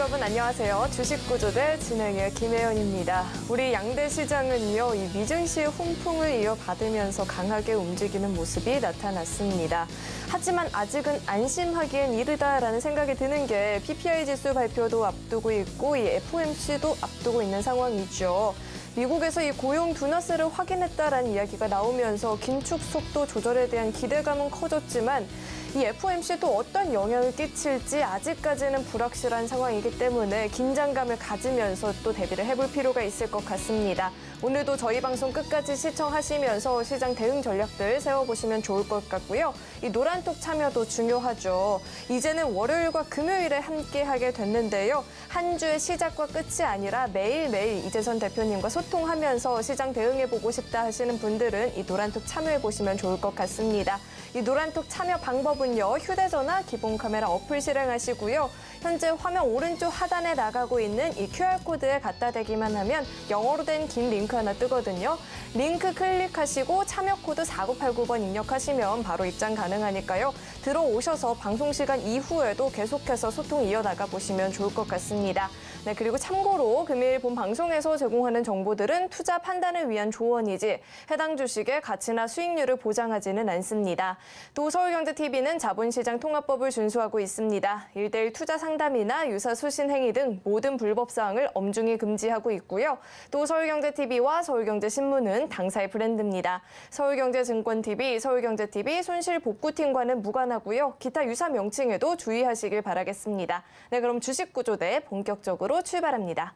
여러분 안녕하세요. 주식구조대 진행의 김혜연입니다. 우리 양대 시장은요, 이 미증시의 훈풍을 이어받으면서 강하게 움직이는 모습이 나타났습니다. 하지만 아직은 안심하기엔 이르다라는 생각이 드는 게 PPI 지수 발표도 앞두고 있고 이 FOMC도 앞두고 있는 상황이죠. 미국에서 이 고용 둔화세를 확인했다라는 이야기가 나오면서 긴축 속도 조절에 대한 기대감은 커졌지만 이 FOMC도 어떤 영향을 끼칠지 아직까지는 불확실한 상황이기 때문에 긴장감을 가지면서 또 대비를 해볼 필요가 있을 것 같습니다. 오늘도 저희 방송 끝까지 시청하시면서 시장 대응 전략들 세워보시면 좋을 것 같고요. 이 노란톡 참여도 중요하죠. 이제는 월요일과 금요일에 함께하게 됐는데요. 한 주의 시작과 끝이 아니라 매일매일 이재선 대표님과 소통하면서 시장 대응해보고 싶다 하시는 분들은 이 노란톡 참여해보시면 좋을 것 같습니다. 이 노란톡 참여 방법은요. 휴대전화 기본 카메라 어플 실행하시고요. 현재 화면 오른쪽 하단에 나가고 있는 이 QR코드에 갖다 대기만 하면 영어로 된 긴 링크 하나 뜨거든요. 링크 클릭하시고 참여 코드 4989번 입력하시면 바로 입장 가능하니까요. 들어오셔서 방송 시간 이후에도 계속해서 소통 이어나가 보시면 좋을 것 같습니다. 네, 그리고 참고로 금일 본 방송에서 제공하는 정보들은 투자 판단을 위한 조언이지 해당 주식의 가치나 수익률을 보장하지는 않습니다. 또 서울경제TV는 자본시장 통합법을 준수하고 있습니다. 1:1 투자 상담이나 유사 수신 행위 등 모든 불법 사항을 엄중히 금지하고 있고요. 또 서울경제TV와 서울경제신문은 당사의 브랜드입니다. 서울경제증권TV, 서울경제TV 손실복구팀과는 무관하고요. 기타 유사 명칭에도 주의하시길 바라겠습니다. 네, 그럼 주식구조대 본격적으로 출발합니다.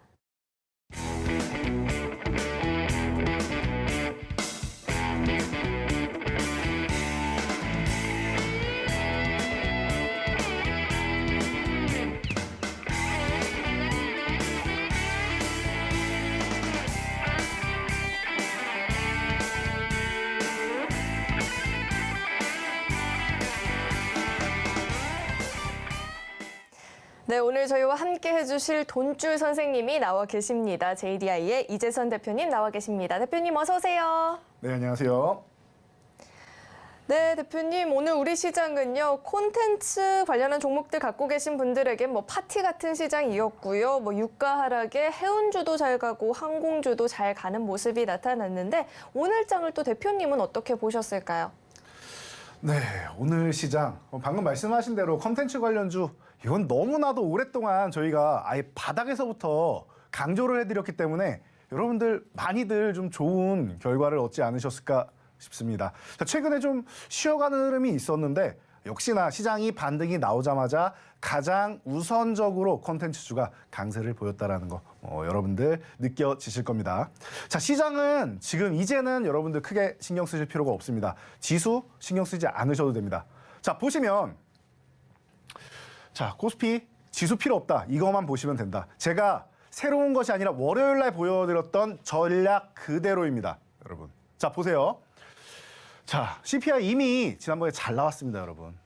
네, 오늘 저희와 함께 해주실 돈줄 선생님이 나와 계십니다. JDI의 이재선 대표님 나와 계십니다. 대표님 어서 오세요. 네, 안녕하세요. 네, 대표님 오늘 우리 시장은요. 콘텐츠 관련한 종목들 갖고 계신 분들에게 뭐 파티 같은 시장이었고요. 뭐 유가 하락에 해운주도 잘 가고 항공주도 잘 가는 모습이 나타났는데 오늘 장을 또 대표님은 어떻게 보셨을까요? 네, 오늘 시장 방금 말씀하신 대로 콘텐츠 관련주 이건 너무나도 오랫동안 저희가 아예 바닥에서부터 강조를 해드렸기 때문에 여러분들 많이들 좀 좋은 결과를 얻지 않으셨을까 싶습니다. 최근에 좀 쉬어가는 흐름이 있었는데 역시나 시장이 반등이 나오자마자 가장 우선적으로 콘텐츠주가 강세를 보였다는 거 여러분들 느껴지실 겁니다. 자, 시장은 지금 이제는 여러분들 크게 신경 쓰실 필요가 없습니다. 지수 신경 쓰지 않으셔도 됩니다. 자, 보시면 자, 코스피 지수 필요 없다. 이것만 보시면 된다. 제가 새로운 것이 아니라 월요일 날 보여드렸던 전략 그대로입니다. 여러분. 자, 보세요. 자, CPI 이미 지난번에 잘 나왔습니다, 여러분.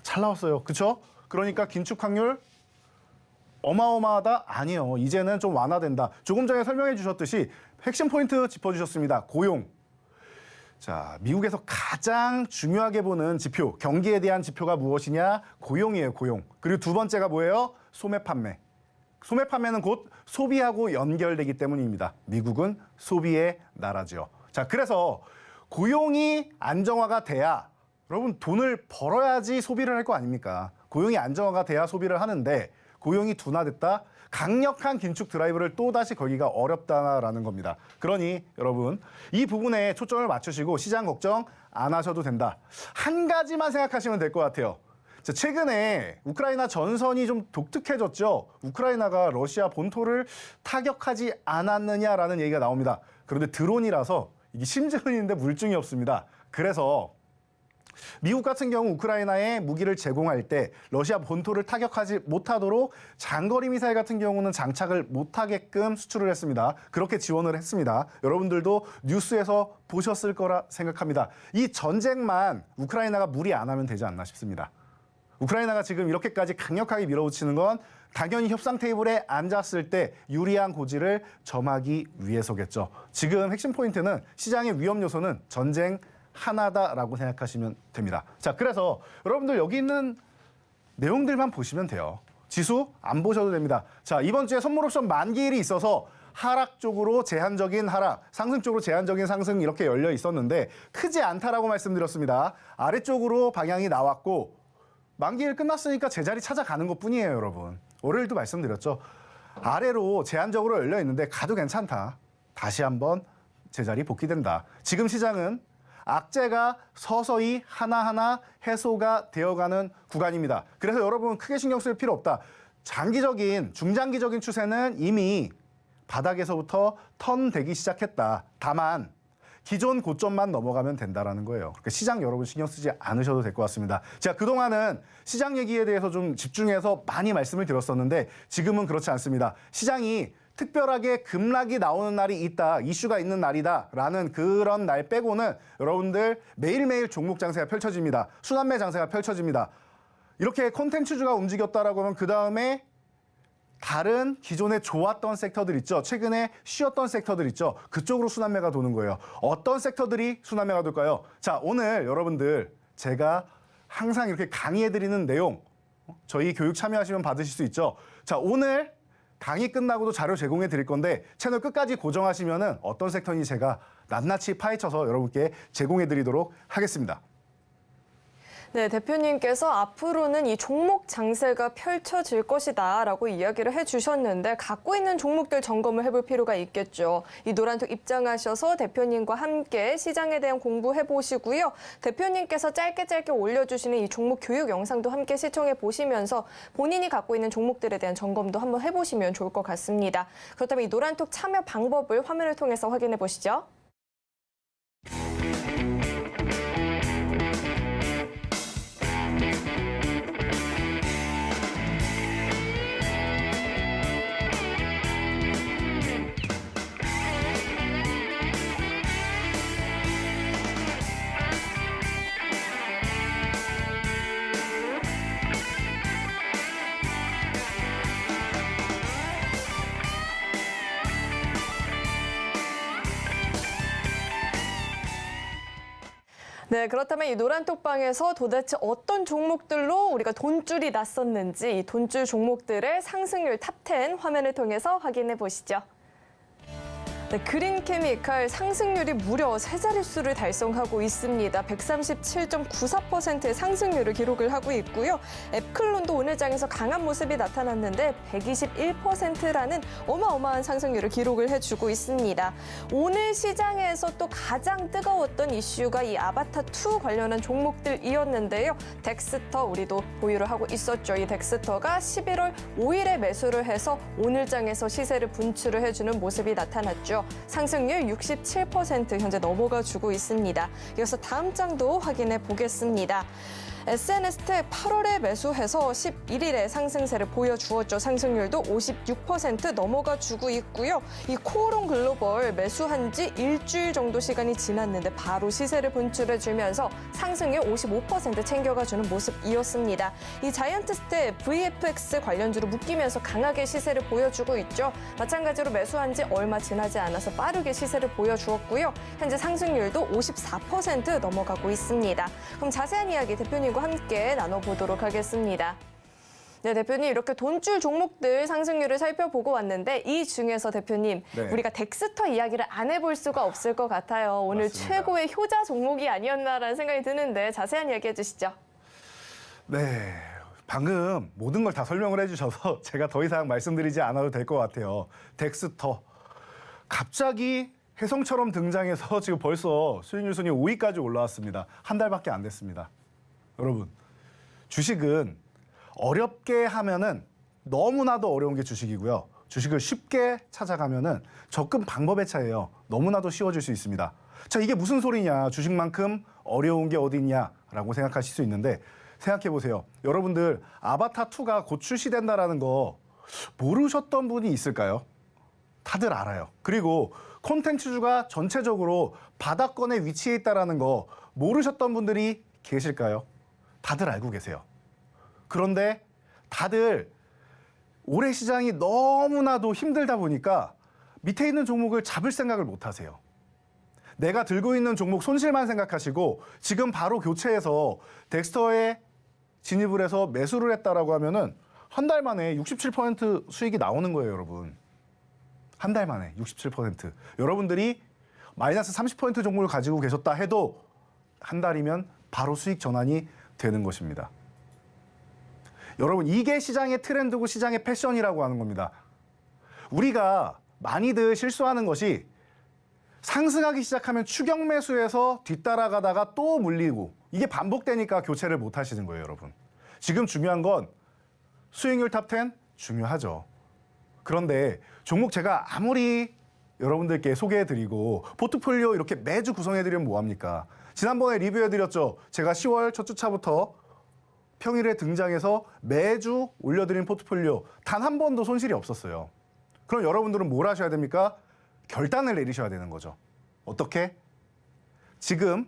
잘 나왔어요. 그쵸? 그러니까 긴축 확률 어마어마하다? 아니요. 이제는 좀 완화된다. 조금 전에 설명해 주셨듯이 핵심 포인트 짚어주셨습니다. 고용. 자, 미국에서 가장 중요하게 보는 지표, 경기에 대한 지표가 무엇이냐? 고용이에요, 고용. 그리고 두 번째가 뭐예요? 소매 판매. 소매 판매는 곧 소비하고 연결되기 때문입니다. 미국은 소비의 나라죠. 자, 그래서 고용이 안정화가 돼야 여러분 돈을 벌어야지 소비를 할 거 아닙니까? 고용이 안정화가 돼야 소비를 하는데 고용이 둔화됐다? 강력한 긴축 드라이브를 또다시 걸기가 어렵다라는 겁니다. 그러니 여러분 이 부분에 초점을 맞추시고 시장 걱정 안 하셔도 된다. 한 가지만 생각하시면 될 것 같아요. 자, 최근에 우크라이나 전선이 좀 독특해졌죠. 우크라이나가 러시아 본토를 타격하지 않았느냐라는 얘기가 나옵니다. 그런데 드론이라서 이게 심증은 있는데 물증이 없습니다. 그래서 미국 같은 경우 우크라이나에 무기를 제공할 때 러시아 본토를 타격하지 못하도록 장거리 미사일 같은 경우는 장착을 못하게끔 수출을 했습니다. 그렇게 지원을 했습니다. 여러분들도 뉴스에서 보셨을 거라 생각합니다. 이 전쟁만 우크라이나가 무리 안 하면 되지 않나 싶습니다. 우크라이나가 지금 이렇게까지 강력하게 밀어붙이는 건 당연히 협상 테이블에 앉았을 때 유리한 고지를 점하기 위해서겠죠. 지금 핵심 포인트는 시장의 위험 요소는 전쟁 하나다라고 생각하시면 됩니다. 자, 그래서 여러분들 여기 있는 내용들만 보시면 돼요. 지수 안 보셔도 됩니다. 자, 이번 주에 선물 옵션 만기일이 있어서 하락 쪽으로 제한적인 하락, 상승 쪽으로 제한적인 상승 이렇게 열려 있었는데 크지 않다라고 말씀드렸습니다. 아래쪽으로 방향이 나왔고 만기일 끝났으니까 제자리 찾아가는 것뿐이에요, 여러분. 월요일도 말씀드렸죠. 아래로 제한적으로 열려 있는데 가도 괜찮다. 다시 한번 제자리 복귀된다. 지금 시장은 악재가 서서히 하나하나 해소가 되어가는 구간입니다. 그래서 여러분 크게 신경 쓸 필요 없다. 장기적인, 중장기적인 추세는 이미 바닥에서부터 턴되기 시작했다. 다만 기존 고점만 넘어가면 된다라는 거예요. 그러니까 시장 여러분 신경 쓰지 않으셔도 될 것 같습니다. 제가 그동안은 시장 얘기에 대해서 좀 집중해서 많이 말씀을 드렸었는데 지금은 그렇지 않습니다. 시장이 특별하게 급락이 나오는 날이 있다, 이슈가 있는 날이다라는 그런 날 빼고는 여러분들 매일매일 종목 장세가 펼쳐집니다. 순환매 장세가 펼쳐집니다. 이렇게 콘텐츠주가 움직였다라고 하면 그 다음에 다른 기존에 좋았던 섹터들 있죠. 최근에 쉬었던 섹터들 있죠. 그쪽으로 순환매가 도는 거예요. 어떤 섹터들이 순환매가 돌까요? 자, 오늘 여러분들 제가 항상 이렇게 강의해드리는 내용 저희 교육 참여하시면 받으실 수 있죠. 자, 오늘 강의 끝나고도 자료 제공해 드릴 건데 채널 끝까지 고정하시면은 어떤 섹터인지 제가 낱낱이 파헤쳐서 여러분께 제공해 드리도록 하겠습니다. 네, 대표님께서 앞으로는 이 종목 장세가 펼쳐질 것이다라고 이야기를 해주셨는데 갖고 있는 종목들 점검을 해볼 필요가 있겠죠. 이 노란톡 입장하셔서 대표님과 함께 시장에 대한 공부해보시고요. 대표님께서 짧게 올려주시는 이 종목 교육 영상도 함께 시청해 보시면서 본인이 갖고 있는 종목들에 대한 점검도 한번 해보시면 좋을 것 같습니다. 그렇다면 이 노란톡 참여 방법을 화면을 통해서 확인해 보시죠. 네, 그렇다면 이 노란톡방에서 도대체 어떤 종목들로 우리가 돈줄이 났었는지 이 돈줄 종목들의 상승률 탑10 화면을 통해서 확인해 보시죠. 네, 그린케미칼 상승률이 무려 세 자릿수를 달성하고 있습니다. 137.94%의 상승률을 기록을 하고 있고요. 앱클론도 오늘 장에서 강한 모습이 나타났는데 121%라는 어마어마한 상승률을 기록을 해주고 있습니다. 오늘 시장에서 또 가장 뜨거웠던 이슈가 이 아바타2 관련한 종목들이었는데요. 덱스터 우리도 보유를 하고 있었죠. 이 덱스터가 11월 5일에 매수를 해서 오늘 장에서 시세를 분출을 해주는 모습이 나타났죠. 상승률 67% 현재 넘어가 주고 있습니다. 이어서 다음 장도 확인해 보겠습니다. SNS텍 8월에 매수해서 11일에 상승세를 보여주었죠. 상승률도 56% 넘어가 주고 있고요. 이 코오롱 글로벌 매수한 지 일주일 정도 시간이 지났는데 바로 시세를 분출해주면서 상승률 55% 챙겨가주는 모습이었습니다. 이 자이언트스텝 VFX 관련주로 묶이면서 강하게 시세를 보여주고 있죠. 마찬가지로 매수한 지 얼마 지나지 않아서 빠르게 시세를 보여주었고요. 현재 상승률도 54% 넘어가고 있습니다. 그럼 자세한 이야기 대표님 함께 나눠보도록 하겠습니다. 네, 대표님 이렇게 돈줄 종목들 상승률을 살펴보고 왔는데 이 중에서 대표님 우리가 덱스터 이야기를 안 해볼 수가 없을 것 같아요. 오늘 맞습니다. 최고의 효자 종목이 아니었나라는 생각이 드는데 자세한 이야기 해주시죠. 네, 방금 모든 걸 다 설명을 해주셔서 제가 더 이상 말씀드리지 않아도 될 것 같아요. 덱스터 갑자기 혜성처럼 등장해서 지금 벌써 수익률 순위 5위까지 올라왔습니다. 한 달밖에 안 됐습니다. 여러분, 주식은 어렵게 하면은 너무나도 어려운 게 주식이고요. 주식을 쉽게 찾아가면은 접근 방법의 차이예요. 너무나도 쉬워질 수 있습니다. 자, 이게 무슨 소리냐? 주식만큼 어려운 게 어디 있냐라고 생각하실 수 있는데 생각해 보세요. 여러분들 아바타2가 곧 출시된다라는 거 모르셨던 분이 있을까요? 다들 알아요. 그리고 콘텐츠주가 전체적으로 바닥권에 위치해 있다라는 거 모르셨던 분들이 계실까요? 다들 알고 계세요. 그런데 다들 올해 시장이 너무나도 힘들다 보니까 밑에 있는 종목을 잡을 생각을 못 하세요. 내가 들고 있는 종목 손실만 생각하시고 지금 바로 교체해서 덱스터에 진입을 해서 매수를 했다라고 하면은 한 달 만에 67% 수익이 나오는 거예요, 여러분. 한 달 만에 67%. 여러분들이 마이너스 30% 종목을 가지고 계셨다 해도 한 달이면 바로 수익 전환이 되는 것입니다. 여러분, 이게 시장의 트렌드고 시장의 패션이라고 하는 겁니다. 우리가 많이들 실수하는 것이 상승하기 시작하면 추격 매수해서 뒤따라가다가 또 물리고 이게 반복되니까 교체를 못 하시는 거예요, 여러분. 지금 중요한 건 수익률 탑10 중요하죠. 그런데 종목 제가 아무리 여러분들께 소개해드리고 포트폴리오 이렇게 매주 구성해드리면 뭐합니까? 지난번에 리뷰해드렸죠. 제가 10월 첫 주차부터 평일에 등장해서 매주 올려드린 포트폴리오 단 한 번도 손실이 없었어요. 그럼 여러분들은 뭘 하셔야 됩니까? 결단을 내리셔야 되는 거죠. 어떻게? 지금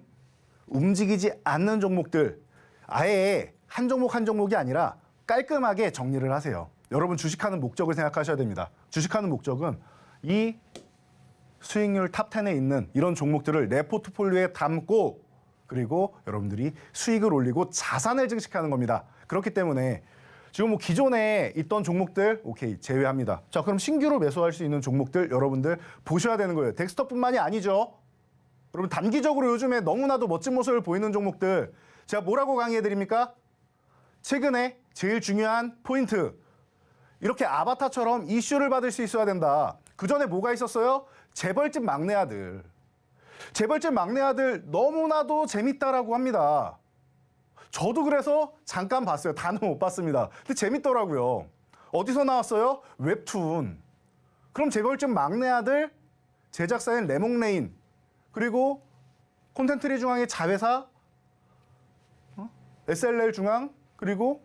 움직이지 않는 종목들 아예 한 종목 한 종목이 아니라 깔끔하게 정리를 하세요. 여러분 주식하는 목적을 생각하셔야 됩니다. 주식하는 목적은 이 수익률 탑10에 있는 이런 종목들을 내 포트폴리오에 담고 그리고 여러분들이 수익을 올리고 자산을 증식하는 겁니다. 그렇기 때문에 지금 뭐 기존에 있던 종목들 오케이 제외합니다. 자, 그럼 신규로 매수할 수 있는 종목들 여러분들 보셔야 되는 거예요. 덱스터뿐만이 아니죠. 여러분 단기적으로 요즘에 너무나도 멋진 모습을 보이는 종목들 제가 뭐라고 강의해 드립니까? 최근에 제일 중요한 포인트 이렇게 아바타처럼 이슈를 받을 수 있어야 된다. 그 전에 뭐가 있었어요? 재벌집 막내 아들. 재벌집 막내 아들 너무나도 재밌다라고 합니다. 저도 그래서 잠깐 봤어요. 다는 못 봤습니다. 근데 재밌더라고요. 어디서 나왔어요? 웹툰. 그럼 재벌집 막내 아들 제작사인 레몽레인 그리고 콘텐츠리 중앙의 자회사 SLL 중앙 그리고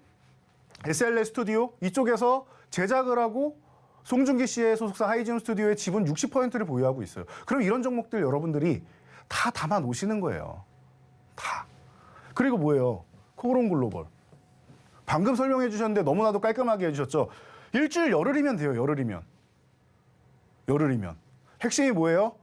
SLL 스튜디오 이쪽에서 제작을 하고 송중기 씨의 소속사 하이지움 스튜디오의 지분 60%를 보유하고 있어요. 그럼 이런 종목들 여러분들이 다 담아 놓으시는 거예요. 다. 그리고 뭐예요? 코오롱 글로벌. 방금 설명해 주셨는데 너무나도 깔끔하게 해주셨죠. 일주일 열흘이면 돼요. 열흘이면. 열흘이면. 핵심이 뭐예요?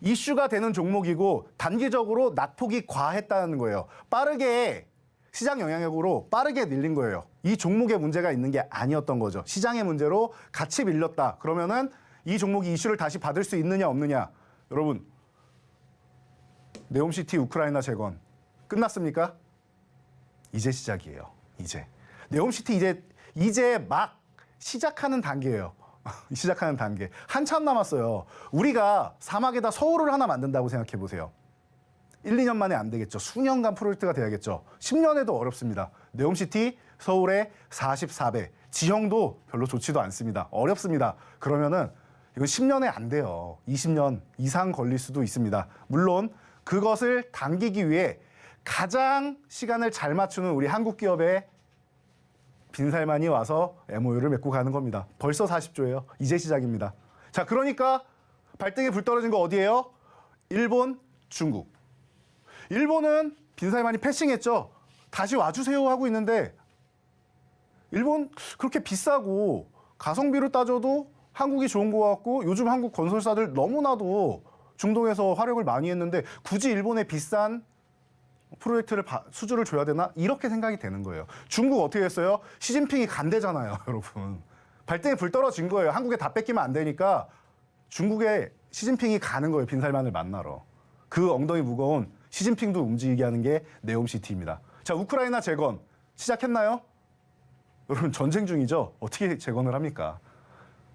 이슈가 되는 종목이고 단기적으로 낙폭이 과했다는 거예요. 빠르게 시장 영향력으로 빠르게 밀린 거예요. 이 종목에 문제가 있는 게 아니었던 거죠. 시장의 문제로 같이 밀렸다. 그러면은 이 종목이 이슈를 다시 받을 수 있느냐 없느냐. 여러분 네옴시티 우크라이나 재건 끝났습니까? 이제 시작이에요. 이제 네옴시티 이제 막 시작하는 단계예요. 시작하는 단계. 한참 남았어요. 우리가 사막에다 서울을 하나 만든다고 생각해 보세요. 1, 2년 만에 안 되겠죠. 수년간 프로젝트가 돼야겠죠. 10년에도 어렵습니다. 네옴시티 서울의 44배. 지형도 별로 좋지도 않습니다. 어렵습니다. 그러면은 이건 10년에 안 돼요. 20년 이상 걸릴 수도 있습니다. 물론 그것을 당기기 위해 가장 시간을 잘 맞추는 우리 한국 기업의 빈살만이 와서 MOU를 맺고 가는 겁니다. 벌써 40조예요. 이제 시작입니다. 자, 그러니까 발등에 불 떨어진 거 어디예요? 일본, 중국. 일본은 빈살만이 패싱했죠. 다시 와주세요 하고 있는데 일본 그렇게 비싸고 가성비로 따져도 한국이 좋은 것 같고 요즘 한국 건설사들 너무나도 중동에서 활약을 많이 했는데 굳이 일본의 비싼 프로젝트를 수주를 줘야 되나? 이렇게 생각이 되는 거예요. 중국 어떻게 했어요? 시진핑이 간대잖아요, 여러분. 발등에 불 떨어진 거예요. 한국에 다 뺏기면 안 되니까 중국에 시진핑이 가는 거예요, 빈살만을 만나러. 그 엉덩이 무거운 시진핑도 움직이게 하는 게 네옴시티입니다. 자, 우크라이나 재건 시작했나요? 여러분 전쟁 중이죠. 어떻게 재건을 합니까?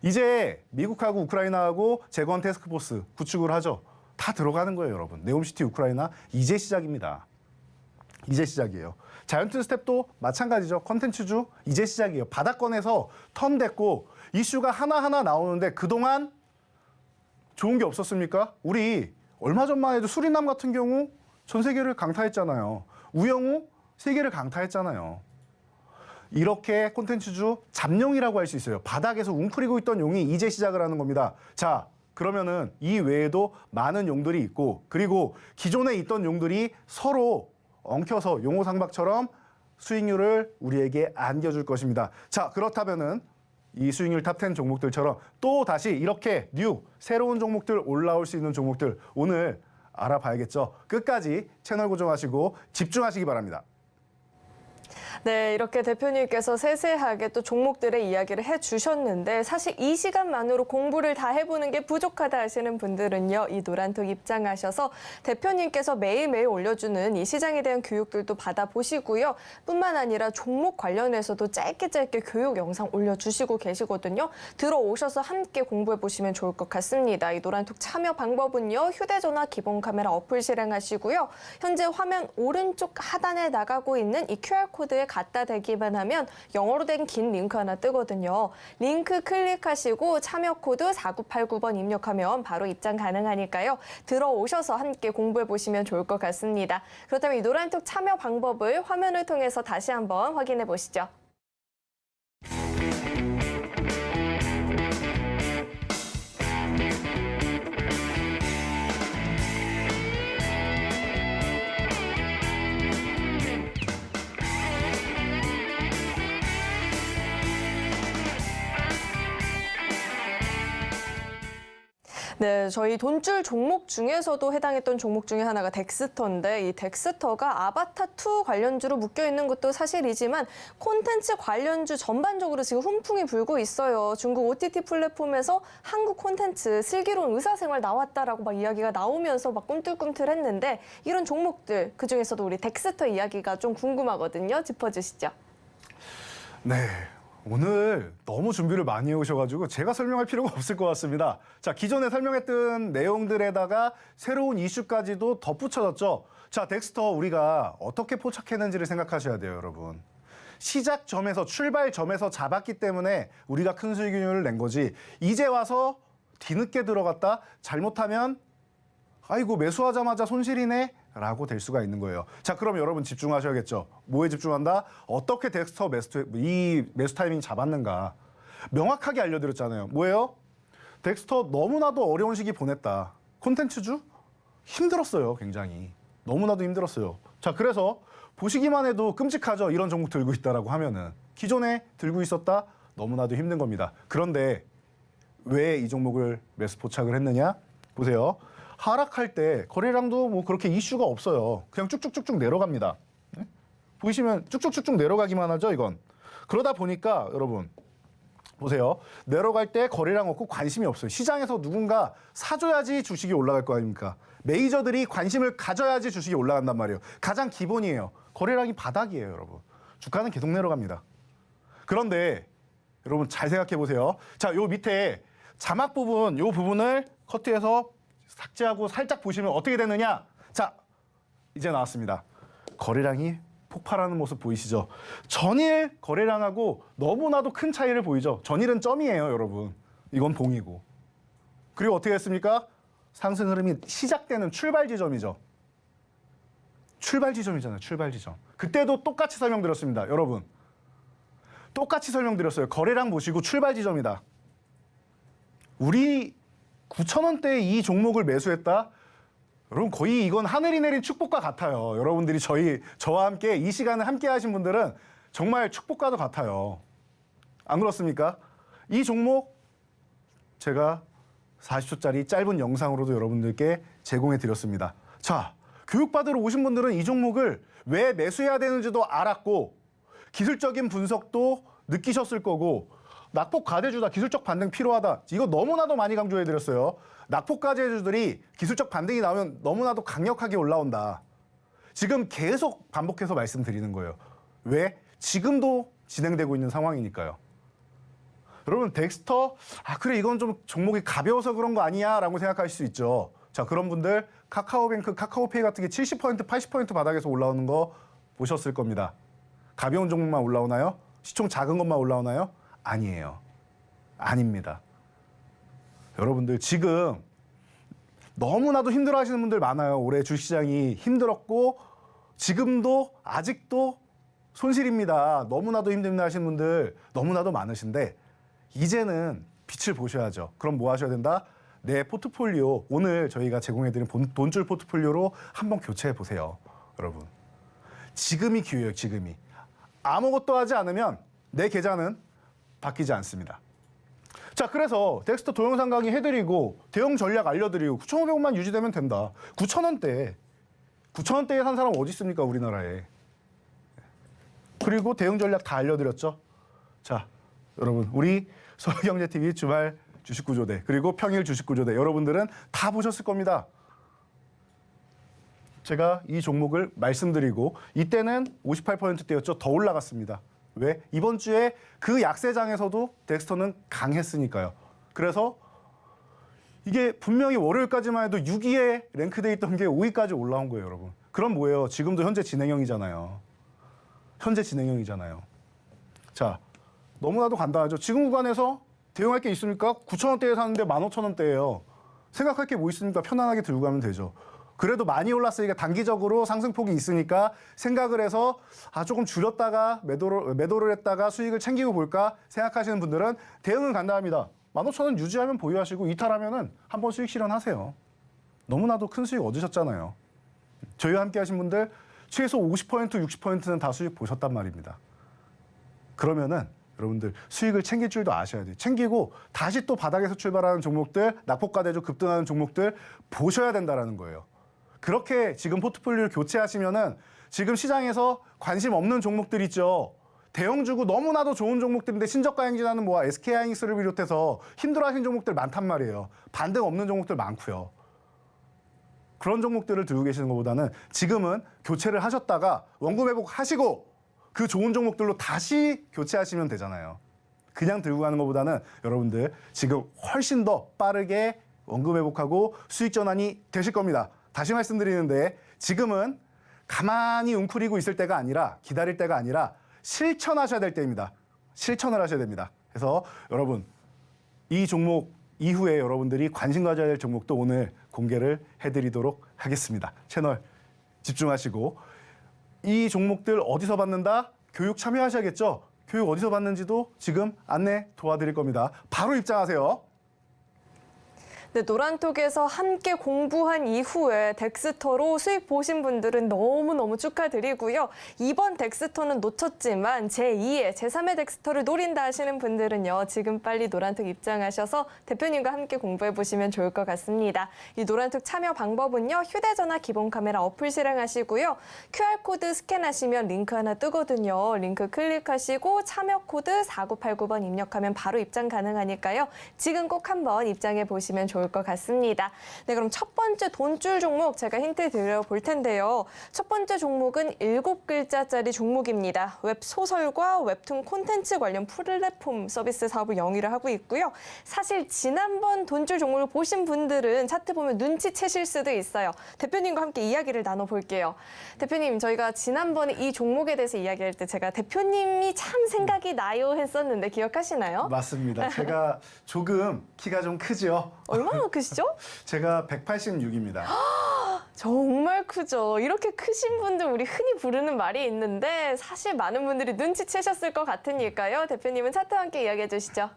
이제 미국하고 우크라이나하고 재건 태스크포스 구축을 하죠. 다 들어가는 거예요, 여러분. 네옴시티 우크라이나 이제 시작입니다. 이제 시작이에요. 자이언트 스텝도 마찬가지죠. 컨텐츠주 이제 시작이에요. 바닥권에서 턴됐고 이슈가 하나하나 나오는데 그동안 좋은 게 없었습니까? 우리 얼마 전만 해도 수리남 같은 경우 전 세계를 강타했잖아요. 우영우 세계를 강타했잖아요. 이렇게 콘텐츠주 잠룡이라고 할 수 있어요. 바닥에서 웅크리고 있던 용이 이제 시작을 하는 겁니다. 자, 그러면은 이 외에도 많은 용들이 있고 그리고 기존에 있던 용들이 서로 엉켜서 용호상박처럼 수익률을 우리에게 안겨줄 것입니다. 자, 그렇다면은 이 수익률 탑10 종목들처럼 또 다시 이렇게 새로운 종목들 올라올 수 있는 종목들 오늘 알아봐야겠죠. 끝까지 채널 고정하시고 집중하시기 바랍니다. 네, 이렇게 대표님께서 세세하게 또 종목들의 이야기를 해주셨는데 사실 이 시간만으로 공부를 다 해보는 게 부족하다 하시는 분들은요. 이 노란톡 입장하셔서 대표님께서 매일매일 올려주는 이 시장에 대한 교육들도 받아보시고요. 뿐만 아니라 종목 관련해서도 짧게 교육 영상 올려주시고 계시거든요. 들어오셔서 함께 공부해보시면 좋을 것 같습니다. 이 노란톡 참여 방법은요. 휴대전화 기본 카메라 어플 실행하시고요. 현재 화면 오른쪽 하단에 나가고 있는 이 QR코드에 갖다 대기만 하면 영어로 된 긴 링크 하나 뜨거든요. 링크 클릭하시고 참여 코드 4989번 입력하면 바로 입장 가능하니까요. 들어오셔서 함께 공부해보시면 좋을 것 같습니다. 그렇다면 이 노란톡 참여 방법을 화면을 통해서 다시 한번 확인해 보시죠. 네, 저희 돈줄 종목 중에서도 해당했던 종목 중에 하나가 덱스터인데 이 덱스터가 아바타2 관련주로 묶여있는 것도 사실이지만 콘텐츠 관련주 전반적으로 지금 훈풍이 불고 있어요. 중국 OTT 플랫폼에서 한국 콘텐츠 슬기로운 의사생활 나왔다라고 막 이야기가 나오면서 막 꿈틀꿈틀했는데 이런 종목들 그중에서도 우리 덱스터 이야기가 좀 궁금하거든요. 짚어주시죠. 네. 오늘 너무 준비를 많이 해오셔가지고 제가 설명할 필요가 없을 것 같습니다. 자, 기존에 설명했던 내용들에다가 새로운 이슈까지도 덧붙여졌죠. 자, 덱스터 우리가 어떻게 포착했는지를 생각하셔야 돼요, 여러분. 시작점에서, 출발점에서 잡았기 때문에 우리가 큰 수익률을 낸 거지. 이제 와서 뒤늦게 들어갔다? 잘못하면 아이고 매수하자마자 손실이네? 라고 될 수가 있는 거예요. 자, 그럼 여러분 집중하셔야겠죠. 뭐에 집중한다? 어떻게 덱스터 이 매수 타이밍 잡았는가. 명확하게 알려드렸잖아요. 뭐예요? 덱스터 너무나도 어려운 시기 보냈다. 콘텐츠주? 힘들었어요, 굉장히. 너무나도 힘들었어요. 자, 그래서 보시기만 해도 끔찍하죠. 이런 종목 들고 있다라고 하면은. 기존에 들고 있었다? 너무나도 힘든 겁니다. 그런데 왜 이 종목을 매수 포착을 했느냐? 보세요. 하락할 때 거래량도 뭐 그렇게 이슈가 없어요. 그냥 쭉쭉쭉쭉 내려갑니다. 네? 보이시면 쭉쭉쭉쭉 내려가기만 하죠, 이건. 그러다 보니까 여러분 보세요. 내려갈 때 거래량 없고 관심이 없어요. 시장에서 누군가 사줘야지 주식이 올라갈 거 아닙니까? 메이저들이 관심을 가져야지 주식이 올라간단 말이에요. 가장 기본이에요. 거래량이 바닥이에요, 여러분. 주가는 계속 내려갑니다. 그런데 여러분 잘 생각해 보세요. 자, 요 밑에 자막 부분, 요 부분을 커트해서 삭제하고 살짝 보시면 어떻게 되느냐? 자, 이제 나왔습니다. 거래량이 폭발하는 모습 보이시죠? 전일 거래량하고 너무나도 큰 차이를 보이죠? 전일은 점이에요, 여러분. 이건 봉이고. 그리고 어떻게 했습니까? 상승 흐름이 시작되는 출발 지점이죠. 출발 지점이잖아요, 출발 지점. 그때도 똑같이 설명드렸습니다, 여러분. 똑같이 설명드렸어요. 거래량 보시고 출발 지점이다. 우리 9,000원대에 이 종목을 매수했다? 여러분 거의 이건 하늘이 내린 축복과 같아요. 여러분들이 저와 함께 이 시간을 함께 하신 분들은 정말 축복과도 같아요. 안 그렇습니까? 이 종목 제가 40초짜리 짧은 영상으로도 여러분들께 제공해 드렸습니다. 자, 교육받으러 오신 분들은 이 종목을 왜 매수해야 되는지도 알았고 기술적인 분석도 느끼셨을 거고 낙폭 가대주다, 기술적 반등 필요하다. 이거 너무나도 많이 강조해드렸어요. 낙폭 가대주들이 기술적 반등이 나오면 너무나도 강력하게 올라온다. 지금 계속 반복해서 말씀드리는 거예요. 왜? 지금도 진행되고 있는 상황이니까요. 여러분 덱스터, 그래 이건 좀 종목이 가벼워서 그런 거 아니야? 라고 생각하실 수 있죠. 자, 그런 분들 카카오뱅크, 카카오페이 같은 게 70%, 80% 바닥에서 올라오는 거 보셨을 겁니다. 가벼운 종목만 올라오나요? 시총 작은 것만 올라오나요? 아니에요. 아닙니다. 여러분들 지금 너무나도 힘들어하시는 분들 많아요. 올해 주식시장이 힘들었고 지금도 아직도 손실입니다. 너무나도 힘듭니다 하시는 분들 너무나도 많으신데 이제는 빛을 보셔야죠. 그럼 뭐 하셔야 된다? 내 포트폴리오, 오늘 저희가 제공해드린 돈줄 포트폴리오로 한번 교체해 보세요. 여러분. 지금이 기회예요, 지금이. 아무것도 하지 않으면 내 계좌는 바뀌지 않습니다. 자, 그래서 덱스터 동영상 강의 해드리고 대응 전략 알려드리고 9,500원만 유지되면 된다. 9,000원대에 산 사람 어디 있습니까, 우리나라에. 그리고 대응 전략 다 알려드렸죠. 자, 여러분 우리 서울경제TV 주말 주식구조대 그리고 평일 주식구조대 여러분들은 다 보셨을 겁니다. 제가 이 종목을 말씀드리고 이때는 58%대였죠. 더 올라갔습니다. 왜? 이번 주에 그 약세장에서도 덱스터는 강했으니까요. 그래서 이게 분명히 월요일까지만 해도 6위에 랭크돼 있던 게 5위까지 올라온 거예요, 여러분. 그럼 뭐예요? 지금도 현재 진행형이잖아요. 현재 진행형이잖아요. 자, 너무나도 간단하죠. 지금 구간에서 대응할 게 있습니까? 9,000원대에 사는데 15,000원대예요. 생각할 게 뭐 있습니까? 편안하게 들고 가면 되죠. 그래도 많이 올랐으니까 단기적으로 상승폭이 있으니까 생각을 해서 조금 줄였다가 매도를 했다가 수익을 챙기고 볼까 생각하시는 분들은 대응은 간단합니다. 15,000원 유지하면 보유하시고 이탈하면은 한번 수익 실현하세요. 너무나도 큰 수익 얻으셨잖아요. 저희와 함께 하신 분들 최소 50%, 60%는 다 수익 보셨단 말입니다. 그러면은 여러분들 수익을 챙길 줄도 아셔야 돼요. 챙기고 다시 또 바닥에서 출발하는 종목들, 낙폭과대조 급등하는 종목들 보셔야 된다는 거예요. 그렇게 지금 포트폴리오를 교체하시면은 지금 시장에서 관심 없는 종목들 있죠. 대형주고 너무나도 좋은 종목들인데 신저가 행진하는 뭐와 SK하이닉스를 비롯해서 힘들어하시는 종목들 많단 말이에요. 반등 없는 종목들 많고요. 그런 종목들을 들고 계시는 것보다는 지금은 교체를 하셨다가 원금 회복하시고 그 좋은 종목들로 다시 교체하시면 되잖아요. 그냥 들고 가는 것보다는 여러분들 지금 훨씬 더 빠르게 원금 회복하고 수익 전환이 되실 겁니다. 다시 말씀드리는데 지금은 가만히 웅크리고 있을 때가 아니라 기다릴 때가 아니라 실천하셔야 될 때입니다. 실천을 하셔야 됩니다. 그래서 여러분 이 종목 이후에 여러분들이 관심 가져야 될 종목도 오늘 공개를 해드리도록 하겠습니다. 채널 집중하시고 이 종목들 어디서 받는다? 교육 참여하셔야겠죠? 교육 어디서 받는지도 지금 안내 도와드릴 겁니다. 바로 입장하세요. 네, 노란톡에서 함께 공부한 이후에 덱스터로 수익 보신 분들은 너무너무 축하드리고요. 이번 덱스터는 놓쳤지만 제2의, 제3의 덱스터를 노린다 하시는 분들은요. 지금 빨리 노란톡 입장하셔서 대표님과 함께 공부해보시면 좋을 것 같습니다. 이 노란톡 참여 방법은요. 휴대전화 기본 카메라 어플 실행하시고요. QR코드 스캔하시면 링크 하나 뜨거든요. 링크 클릭하시고 참여 코드 4989번 입력하면 바로 입장 가능하니까요. 지금 꼭 한번 입장해 보시면 좋을 것 같습니다. 네, 그럼 첫 번째 돈줄 종목 제가 힌트 드려볼 텐데요. 첫 번째 종목은 7글자짜리 종목입니다. 웹소설과 웹툰 콘텐츠 관련 플랫폼 서비스 사업을 영위를 하고 있고요. 사실 지난번 돈줄 종목을 보신 분들은 차트 보면 눈치채실 수도 있어요. 대표님과 함께 이야기를 나눠볼게요. 대표님, 저희가 지난번에 이 종목에 대해서 이야기할 때 제가 대표님이 참 생각이 나요 했었는데 기억하시나요? 맞습니다. 제가 조금 키가 좀 크죠? 얼마나 크시죠? 제가 186입니다. 정말 크죠. 이렇게 크신 분들 우리 흔히 부르는 말이 있는데 사실 많은 분들이 눈치채셨을 것 같으니까요. 대표님은 차트와 함께 이야기해 주시죠.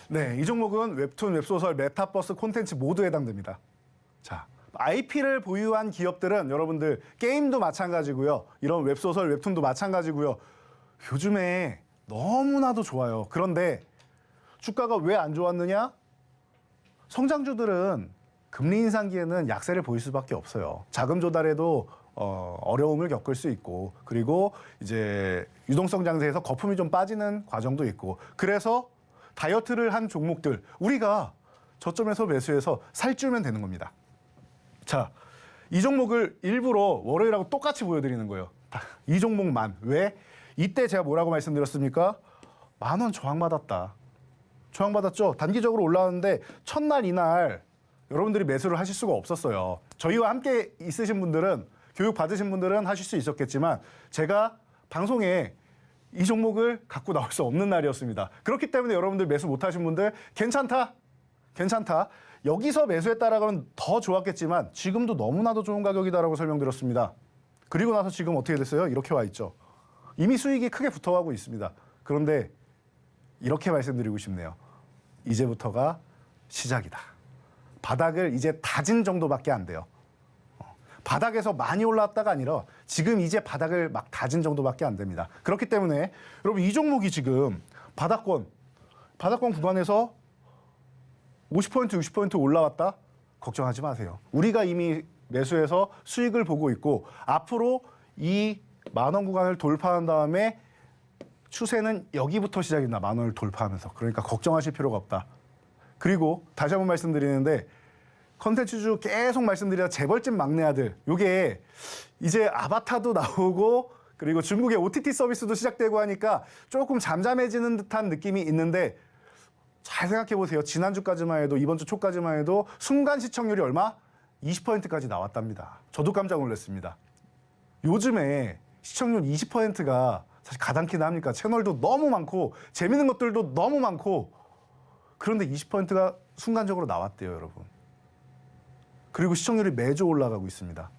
네, 이 종목은 웹툰, 웹소설, 메타버스 콘텐츠 모두 해당됩니다. 자, IP를 보유한 기업들은 여러분들 게임도 마찬가지고요. 이런 웹소설, 웹툰도 마찬가지고요. 요즘에 너무나도 좋아요. 그런데 주가가 왜 안 좋았느냐? 성장주들은 금리 인상기에는 약세를 보일 수밖에 없어요. 자금 조달에도 어려움을 겪을 수 있고, 그리고 이제 유동성 장세에서 거품이 좀 빠지는 과정도 있고, 그래서 다이어트를 한 종목들 우리가 저점에서 매수해서 살찌우면 되는 겁니다. 자, 이 종목을 일부러 월요일하고 똑같이 보여드리는 거예요. 이 종목만. 왜? 이때 제가 뭐라고 말씀드렸습니까? 10,000원 저항받았다. 저항받았죠. 단기적으로 올라왔는데 첫날 이날 여러분들이 매수를 하실 수가 없었어요. 저희와 함께 있으신 분들은, 교육 받으신 분들은 하실 수 있었겠지만 제가 방송에 이 종목을 갖고 나올 수 없는 날이었습니다. 그렇기 때문에 여러분들 매수 못하신 분들 괜찮다. 여기서 매수했다라고는 더 좋았겠지만 지금도 너무나도 좋은 가격이다라고 설명드렸습니다. 그리고 나서 지금 어떻게 됐어요? 이렇게 와 있죠. 이미 수익이 크게 붙어가고 있습니다. 그런데 이렇게 말씀드리고 싶네요. 이제부터가 시작이다. 바닥을 이제 다진 정도밖에 안 돼요. 바닥에서 많이 올라왔다가 아니라 지금 이제 바닥을 막 다진 정도밖에 안 됩니다. 그렇기 때문에 여러분 이 종목이 지금 바닥권 구간에서 50%, 60% 올라왔다? 걱정하지 마세요. 우리가 이미 매수해서 수익을 보고 있고 앞으로 이 만원 구간을 돌파한 다음에 추세는 여기부터 시작이나 만 원을 돌파하면서. 그러니까 걱정하실 필요가 없다. 그리고 다시 한번 말씀드리는데 컨텐츠주 계속 말씀드리다 재벌집 막내 아들. 요게 이제 아바타도 나오고 그리고 중국의 OTT 서비스도 시작되고 하니까 조금 잠잠해지는 듯한 느낌이 있는데 잘 생각해 보세요. 지난주까지만 해도 이번 주 초까지만 해도 순간 시청률이 얼마? 20%까지 나왔답니다. 저도 깜짝 놀랐습니다. 요즘에 시청률 20%가 사실 가당키나 합니까? 채널도 너무 많고 재밌는 것들도 너무 많고 그런데 20%가 순간적으로 나왔대요, 여러분. 그리고 시청률이 매주 올라가고 있습니다.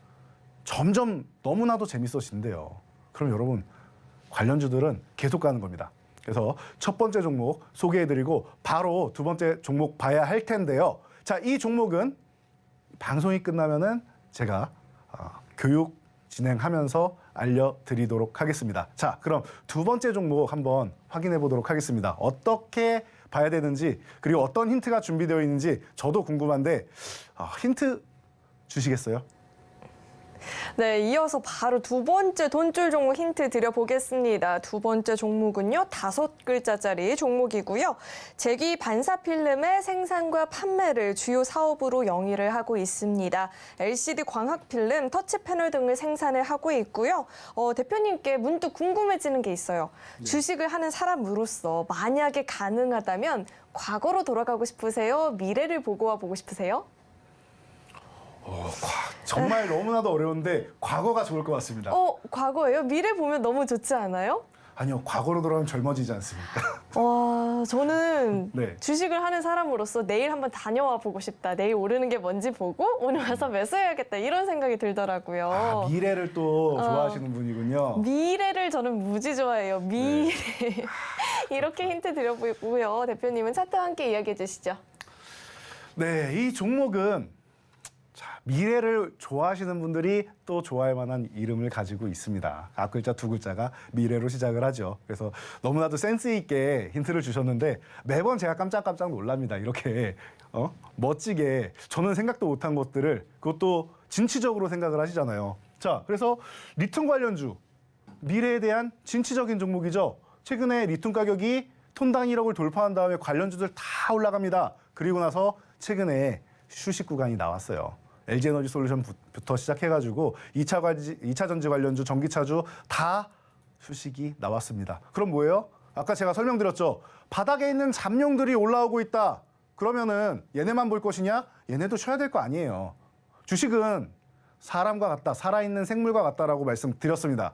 점점 너무나도 재밌어진대요. 그럼 여러분 관련주들은 계속 가는 겁니다. 그래서 첫 번째 종목 소개해드리고 바로 두 번째 종목 봐야 할 텐데요. 자, 이 종목은 방송이 끝나면은 제가 교육 진행하면서 알려드리도록 하겠습니다. 자, 그럼 두 번째 종목 한번 확인해 보도록 하겠습니다. 어떻게 봐야 되는지 그리고 어떤 힌트가 준비되어 있는지 저도 궁금한데 힌트 주시겠어요? 네, 이어서 바로 두 번째 돈줄 종목 힌트 드려보겠습니다. 두 번째 종목은요, 5글자짜리 종목이고요. 재기 반사 필름의 생산과 판매를 주요 사업으로 영위를 하고 있습니다. LCD 광학 필름, 터치 패널 등을 생산을 하고 있고요. 대표님께 문득 궁금해지는 게 있어요. 네. 주식을 하는 사람으로서 만약에 가능하다면 과거로 돌아가고 싶으세요? 미래를 보고 와보고 싶으세요? 정말 너무나도 어려운데 과거가 좋을 것 같습니다. 과거예요? 미래 보면 너무 좋지 않아요? 아니요, 과거로 돌아가면 젊어지지 않습니까? 와, 저는 네. 주식을 하는 사람으로서 내일 한번 다녀와 보고 싶다. 내일 오르는 게 뭔지 보고 오늘 와서 매수해야겠다. 이런 생각이 들더라고요. 미래를 또 좋아하시는 분이군요. 미래를 저는 무지 좋아해요. 미래. 네. 이렇게 힌트 드려보고요. 대표님은 차트와 함께 이야기해 주시죠. 네, 이 종목은 미래를 좋아하시는 분들이 또 좋아할 만한 이름을 가지고 있습니다. 앞글자 두 글자가 미래로 시작을 하죠. 그래서 너무나도 센스 있게 힌트를 주셨는데 매번 제가 깜짝깜짝 놀랍니다. 이렇게 멋지게 저는 생각도 못한 것들을 그것도 진취적으로 생각을 하시잖아요. 자, 그래서 리튬 관련주 미래에 대한 진취적인 종목이죠. 최근에 리튬 가격이 톤당 1억을 돌파한 다음에 관련주들 다 올라갑니다. 그리고 나서 최근에 휴식 구간이 나왔어요. LG에너지 솔루션부터 시작해가지고 2차 전지 관련주, 전기차주 다 휴식이 나왔습니다. 그럼 뭐예요? 아까 제가 설명드렸죠. 바닥에 있는 잠룡들이 올라오고 있다. 그러면은 얘네만 볼 것이냐? 얘네도 쉬어야 될 거 아니에요. 주식은 사람과 같다, 살아있는 생물과 같다라고 말씀드렸습니다.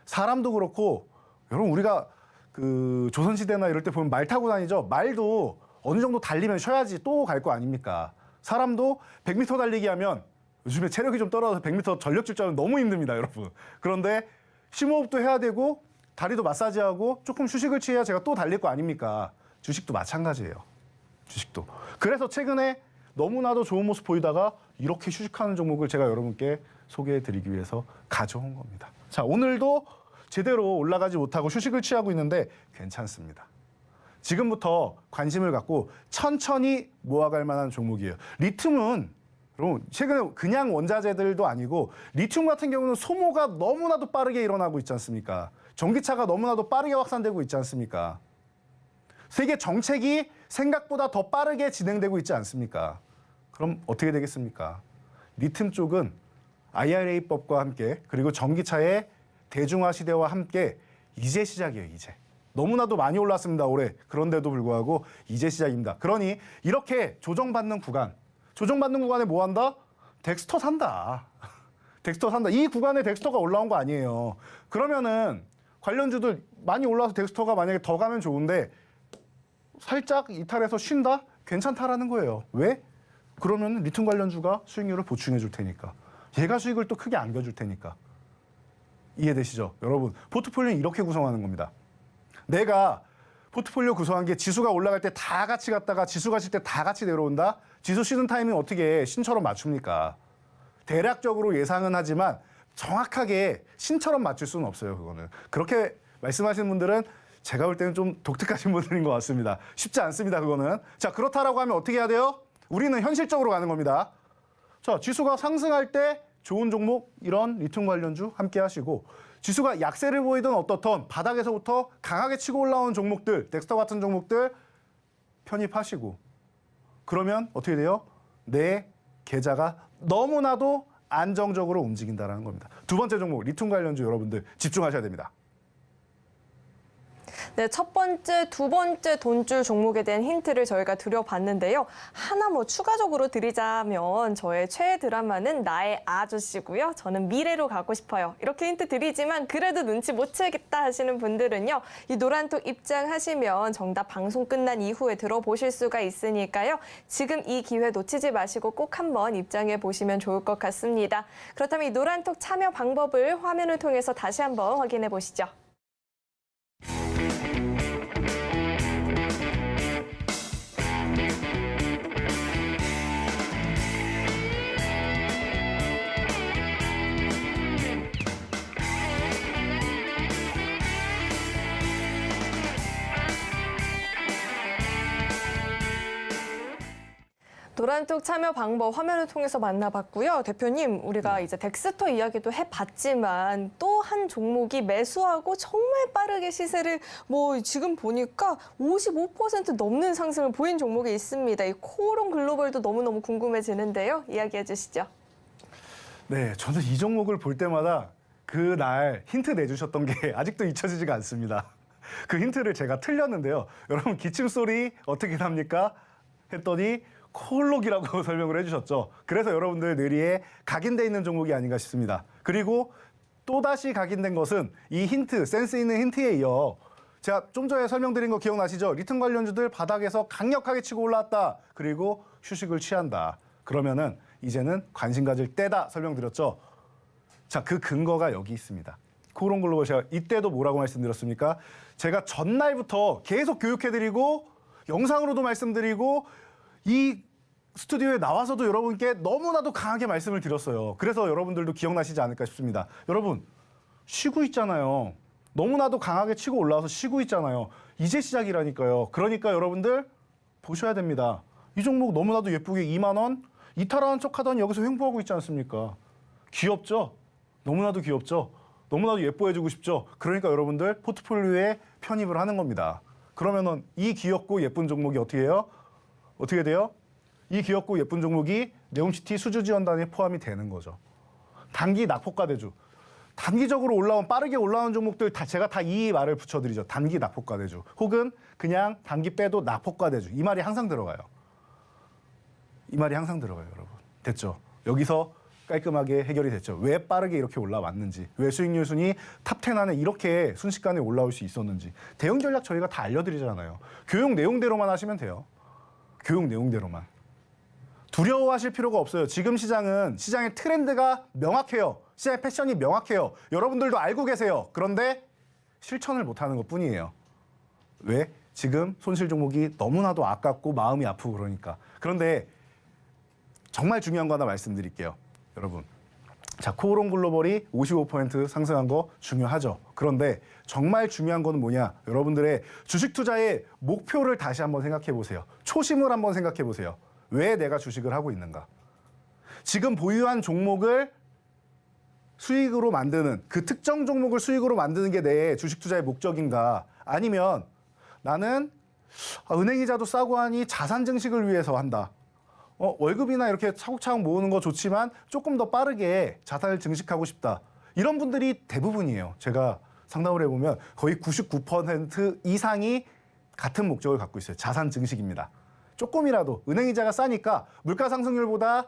사람도 그렇고 여러분 우리가 그 조선시대나 이럴 때 보면 말 타고 다니죠. 말도 어느 정도 달리면 쉬어야지 또 갈 거 아닙니까? 사람도 100m 달리기 하면 요즘에 체력이 좀 떨어져서 100m 전력 질주하면 너무 힘듭니다, 여러분. 그런데 심호흡도 해야 되고 다리도 마사지하고 조금 휴식을 취해야 제가 또 달릴 거 아닙니까? 주식도 마찬가지예요. 주식도. 그래서 최근에 너무나도 좋은 모습 보이다가 이렇게 휴식하는 종목을 제가 여러분께 소개해드리기 위해서 가져온 겁니다. 자, 오늘도 제대로 올라가지 못하고 휴식을 취하고 있는데 괜찮습니다. 지금부터 관심을 갖고 천천히 모아갈 만한 종목이에요. 리튬은 여러분 최근에 그냥 원자재들도 아니고 리튬 같은 경우는 소모가 너무나도 빠르게 일어나고 있지 않습니까? 전기차가 너무나도 빠르게 확산되고 있지 않습니까? 세계 정책이 생각보다 더 빠르게 진행되고 있지 않습니까? 그럼 어떻게 되겠습니까? 리튬 쪽은 IRA법과 함께 그리고 전기차의 대중화 시대와 함께 이제 시작이에요, 이제. 너무나도 많이 올랐습니다, 올해. 그런데도 불구하고 이제 시작입니다. 그러니 이렇게 조정받는 구간에 뭐 한다? 덱스터 산다. 덱스터 산다. 이 구간에 덱스터가 올라온 거 아니에요. 그러면은 관련주들 많이 올라서 덱스터가 만약에 더 가면 좋은데 살짝 이탈해서 쉰다? 괜찮다라는 거예요. 왜? 그러면 리튬 관련주가 수익률을 보충해 줄 테니까. 얘가 수익을 또 크게 안겨줄 테니까. 이해되시죠? 여러분, 포트폴리오는 이렇게 구성하는 겁니다. 내가 포트폴리오 구성한 게 지수가 올라갈 때 다 같이 갔다가 지수가 질 때 다 같이 내려온다? 지수 쉬는 타이밍 어떻게 신처럼 맞춥니까? 대략적으로 예상은 하지만 정확하게 신처럼 맞출 수는 없어요, 그거는. 그렇게 말씀하시는 분들은 제가 볼 때는 좀 독특하신 분들인 것 같습니다. 쉽지 않습니다, 그거는. 자, 그렇다라고 하면 어떻게 해야 돼요? 우리는 현실적으로 가는 겁니다. 자, 지수가 상승할 때 좋은 종목, 이런 리튬 관련주 함께 하시고 지수가 약세를 보이든 어떻든 바닥에서부터 강하게 치고 올라온 종목들, 덱스터 같은 종목들 편입하시고 그러면 어떻게 돼요? 내 계좌가 너무나도 안정적으로 움직인다는 겁니다. 두 번째 종목, 리튬 관련주 여러분들 집중하셔야 됩니다. 네, 첫 번째, 두 번째 돈줄 종목에 대한 힌트를 저희가 드려봤는데요. 하나 추가적으로 드리자면 저의 최애 드라마는 나의 아저씨고요. 저는 미래로 가고 싶어요. 이렇게 힌트 드리지만 그래도 눈치 못 채겠다 하시는 분들은요. 이 노란톡 입장하시면 정답 방송 끝난 이후에 들어보실 수가 있으니까요. 지금 이 기회 놓치지 마시고 꼭 한번 입장해 보시면 좋을 것 같습니다. 그렇다면 이 노란톡 참여 방법을 화면을 통해서 다시 한번 확인해 보시죠. 노란톡 참여 방법 화면을 통해서 만나봤고요. 대표님, 우리가 이제 덱스터 이야기도 해봤지만 또 한 종목이 매수하고 정말 빠르게 시세를 지금 보니까 55% 넘는 상승을 보인 종목이 있습니다. 이 코오롱 글로벌도 너무너무 궁금해지는데요. 이야기해 주시죠. 네, 저는 이 종목을 볼 때마다 그날 힌트 내주셨던 게 아직도 잊혀지지가 않습니다. 그 힌트를 제가 틀렸는데요. 여러분 기침 소리 어떻게 납니까? 했더니 콜록이라고 설명을 해주셨죠. 그래서 여러분들 뇌리에 각인돼 있는 종목이 아닌가 싶습니다. 그리고 또다시 각인된 것은 이 힌트, 센스 있는 힌트에 이어 제가 좀 전에 설명드린 거 기억나시죠? 리튬 관련주들 바닥에서 강력하게 치고 올라왔다. 그리고 휴식을 취한다. 그러면은 이제는 관심 가질 때다 설명드렸죠. 자, 그 근거가 여기 있습니다. 코오롱 글로벌 제가 이때도 뭐라고 말씀드렸습니까? 제가 전날부터 계속 교육해드리고 영상으로도 말씀드리고 이 스튜디오에 나와서도 여러분께 너무나도 강하게 말씀을 드렸어요. 그래서 여러분들도 기억나시지 않을까 싶습니다. 여러분, 쉬고 있잖아요. 너무나도 강하게 치고 올라와서 쉬고 있잖아요. 이제 시작이라니까요. 그러니까 여러분들 보셔야 됩니다. 이 종목 너무나도 예쁘게 2만 원 이탈하는 척하더니 여기서 횡보하고 있지 않습니까? 귀엽죠? 너무나도 귀엽죠? 너무나도 예뻐해주고 싶죠? 그러니까 여러분들 포트폴리오에 편입을 하는 겁니다. 그러면은 이 귀엽고 예쁜 종목이 어떻게 해요? 어떻게 돼요? 이 귀엽고 예쁜 종목이 네옴시티 수주지원단에 포함이 되는 거죠. 단기 낙폭과대주. 단기적으로 올라온 빠르게 올라오는 종목들 제가 다 이 말을 붙여드리죠. 단기 낙폭과대주. 혹은 그냥 단기 빼도 낙폭과대주. 이 말이 항상 들어가요. 이 말이 항상 들어가요, 여러분. 됐죠? 여기서 깔끔하게 해결이 됐죠. 왜 빠르게 이렇게 올라왔는지, 왜 수익률 순위 탑10 안에 이렇게 순식간에 올라올 수 있었는지. 대응 전략 저희가 다 알려드리잖아요. 교육 내용대로만 하시면 돼요. 교육 내용대로만. 두려워하실 필요가 없어요. 지금 시장의 트렌드가 명확해요. 시장의 패션이 명확해요. 여러분들도 알고 계세요. 그런데 실천을 못하는 것뿐이에요. 왜? 지금 손실 종목이 너무나도 아깝고 마음이 아프고 그러니까. 그런데 정말 중요한 거 하나 말씀드릴게요. 여러분. 자, 코오롱 글로벌이 55% 상승한 거 중요하죠. 그런데 정말 중요한 거는 뭐냐? 여러분들의 주식 투자의 목표를 다시 한번 생각해 보세요. 초심을 한번 생각해 보세요. 왜 내가 주식을 하고 있는가? 지금 보유한 종목을 수익으로 만드는, 그 특정 종목을 수익으로 만드는 게 내 주식 투자의 목적인가? 아니면 나는 은행이자도 싸고 하니 자산 증식을 위해서 한다. 월급이나 이렇게 차곡차곡 모으는 거 좋지만 조금 더 빠르게 자산을 증식하고 싶다. 이런 분들이 대부분이에요. 제가 상담을 해보면 거의 99% 이상이 같은 목적을 갖고 있어요. 자산 증식입니다. 조금이라도 은행이자가 싸니까 물가 상승률보다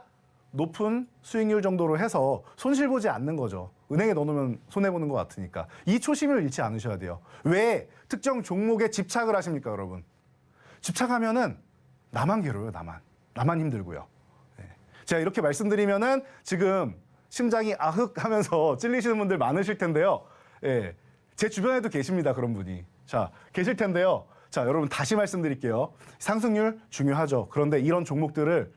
높은 수익률 정도로 해서 손실 보지 않는 거죠. 은행에 넣어놓으면 손해보는 것 같으니까. 이 초심을 잃지 않으셔야 돼요. 왜 특정 종목에 집착을 하십니까, 여러분? 집착하면은 나만 괴로워요, 나만 힘들고요. 네. 제가 이렇게 말씀드리면은 지금 심장이 아흑 하면서 찔리시는 분들 많으실 텐데요. 예. 제 주변에도 계십니다, 그런 분이. 자, 계실 텐데요. 자, 여러분 다시 말씀드릴게요. 상승률 중요하죠. 그런데 이런 종목들을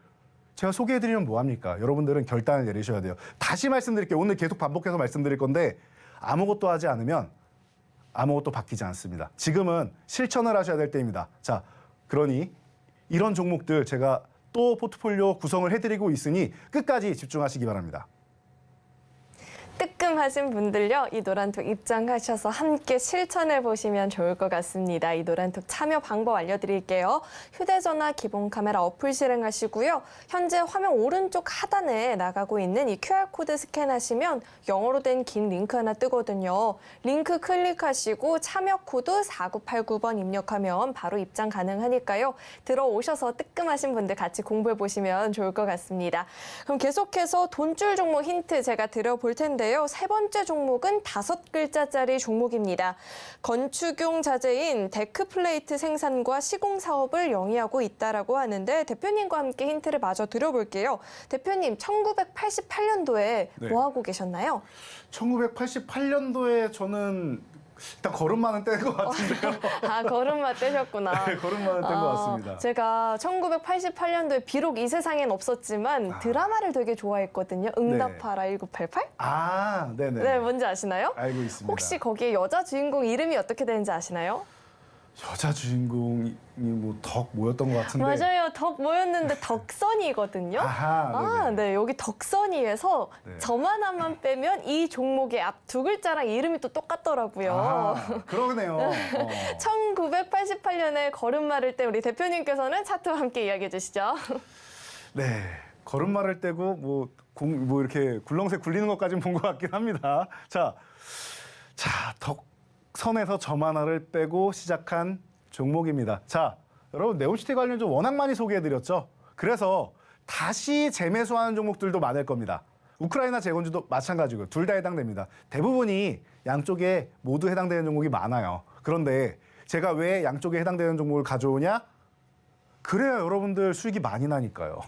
제가 소개해드리면 뭐합니까? 여러분들은 결단을 내리셔야 돼요. 다시 말씀드릴게요. 오늘 계속 반복해서 말씀드릴 건데 아무것도 하지 않으면 아무것도 바뀌지 않습니다. 지금은 실천을 하셔야 될 때입니다. 자, 그러니 이런 종목들 제가 또 포트폴리오 구성을 해드리고 있으니 끝까지 집중하시기 바랍니다. 뜨끔하신 분들요, 이 노란톡 입장하셔서 함께 실천해 보시면 좋을 것 같습니다. 이 노란톡 참여 방법 알려드릴게요. 휴대전화 기본 카메라 어플 실행하시고요. 현재 화면 오른쪽 하단에 나가고 있는 이 QR코드 스캔하시면 영어로 된 긴 링크 하나 뜨거든요. 링크 클릭하시고 참여 코드 4989번 입력하면 바로 입장 가능하니까요. 들어오셔서 뜨끔하신 분들 같이 공부해 보시면 좋을 것 같습니다. 그럼 계속해서 돈줄 종목 힌트 제가 드려볼 텐데요. 세 번째 종목은 5글자짜리 종목입니다. 건축용 자재인 데크플레이트 생산과 시공 사업을 영위하고 있다라고 하는데 대표님과 함께 힌트를 마저 드려볼게요. 대표님, 1988년도에 네. 뭐 하고 계셨나요? 1988년도에 저는 일단 걸음마는 뗀 것 같은데요. 아, 걸음마 떼셨구나. 네, 걸음마는 뗀 것 같습니다. 제가 1988년도에 비록 이 세상엔 없었지만 드라마를 되게 좋아했거든요. 응답하라 1988? 아, 네네. 네, 뭔지 아시나요? 알고 있습니다. 혹시 거기에 여자 주인공 이름이 어떻게 되는지 아시나요? 여자 주인공이 뭐 덕 뭐였던 것 같은데. 맞아요. 덕 뭐였는데 덕선이거든요. 아하, 네네. 네. 여기 덕선이에서 네. 저만 하나만 빼면 이 종목의 앞 두 글자랑 이름이 또 똑같더라고요. 아, 그러네요. 1988년에 걸음마를 뗀 우리 대표님께서는 차트와 함께 이야기해 주시죠. 네, 걸음마를 떼고 뭐 이렇게 굴렁쇠 굴리는 것까지는 본 것 같긴 합니다. 자, 덕선에서 점 하나를 빼고 시작한 종목입니다. 자, 여러분 네온시티 관련주 워낙 많이 소개해드렸죠. 그래서 다시 재매수하는 종목들도 많을 겁니다. 우크라이나 재건주도 마찬가지고요. 둘 다 해당됩니다. 대부분이 양쪽에 모두 해당되는 종목이 많아요. 그런데 제가 왜 양쪽에 해당되는 종목을 가져오냐? 그래야 여러분들 수익이 많이 나니까요.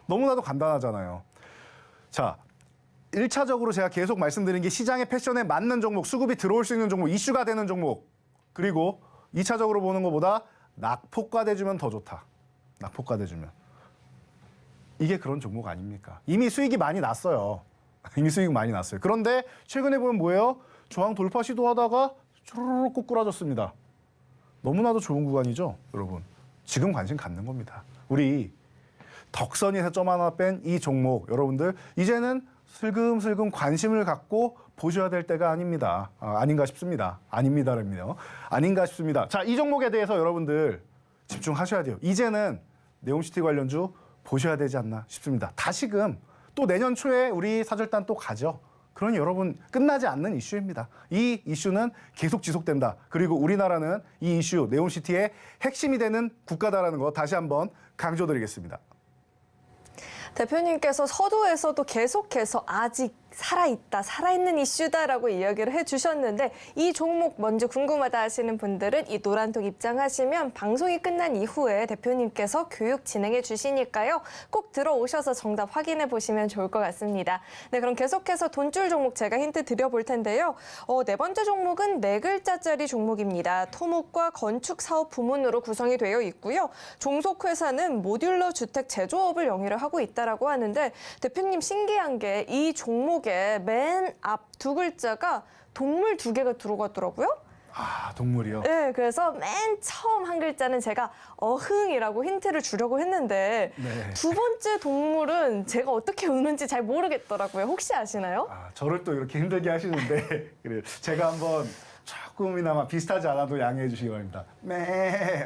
너무나도 간단하잖아요. 자, 1차적으로 제가 계속 말씀드린 게 시장의 패션에 맞는 종목, 수급이 들어올 수 있는 종목, 이슈가 되는 종목. 그리고 2차적으로 보는 것보다 낙폭과대주면 더 좋다. 낙폭과대주면. 이게 그런 종목 아닙니까? 이미 수익이 많이 났어요. 이미 수익이 많이 났어요. 그런데 최근에 보면 뭐예요? 저항 돌파 시도하다가 쭈르륵 꼬꾸라졌습니다. 너무나도 좋은 구간이죠, 여러분. 지금 관심 갖는 겁니다. 우리 덕선에서 점 하나 뺀 이 종목, 여러분들 이제는 슬금슬금 관심을 갖고 보셔야 될 때가 아닙니다. 아닌가 싶습니다. 아닙니다랍니다. 아닌가 싶습니다. 자, 이 종목에 대해서 여러분들 집중하셔야 돼요. 이제는 네온시티 관련주 보셔야 되지 않나 싶습니다. 다시금 또 내년 초에 우리 사절단 또 가죠. 그러니 여러분 끝나지 않는 이슈입니다. 이 이슈는 계속 지속된다. 그리고 우리나라는 이 이슈 네온시티의 핵심이 되는 국가다라는 거 다시 한번 강조드리겠습니다. 대표님께서 서두에서도 계속해서 아직 살아있다, 살아있는 이슈다라고 이야기를 해주셨는데 이 종목 먼저 궁금하다 하시는 분들은 이 노란톡 입장하시면 방송이 끝난 이후에 대표님께서 교육 진행해 주시니까요. 꼭 들어오셔서 정답 확인해 보시면 좋을 것 같습니다. 네, 그럼 계속해서 돈줄 종목 제가 힌트 드려볼 텐데요. 네 번째 종목은 4글자짜리 종목입니다. 토목과 건축 사업 부문으로 구성이 되어 있고요. 종속회사는 모듈러 주택 제조업을 영위를 하고 있다라고 하는데 대표님 신기한 게 이 종목 맨 앞 두 글자가 동물 2개가 들어가더라고요. 아, 동물이요? 네, 그래서 맨 처음 한 글자는 제가 어흥이라고 힌트를 주려고 했는데 네. 두 번째 동물은 제가 어떻게 웃는지 잘 모르겠더라고요. 혹시 아시나요? 아, 저를 또 이렇게 힘들게 하시는데 그래, 제가 한번 조금이나마 비슷하지 않아도 양해해 주시기 바랍니다.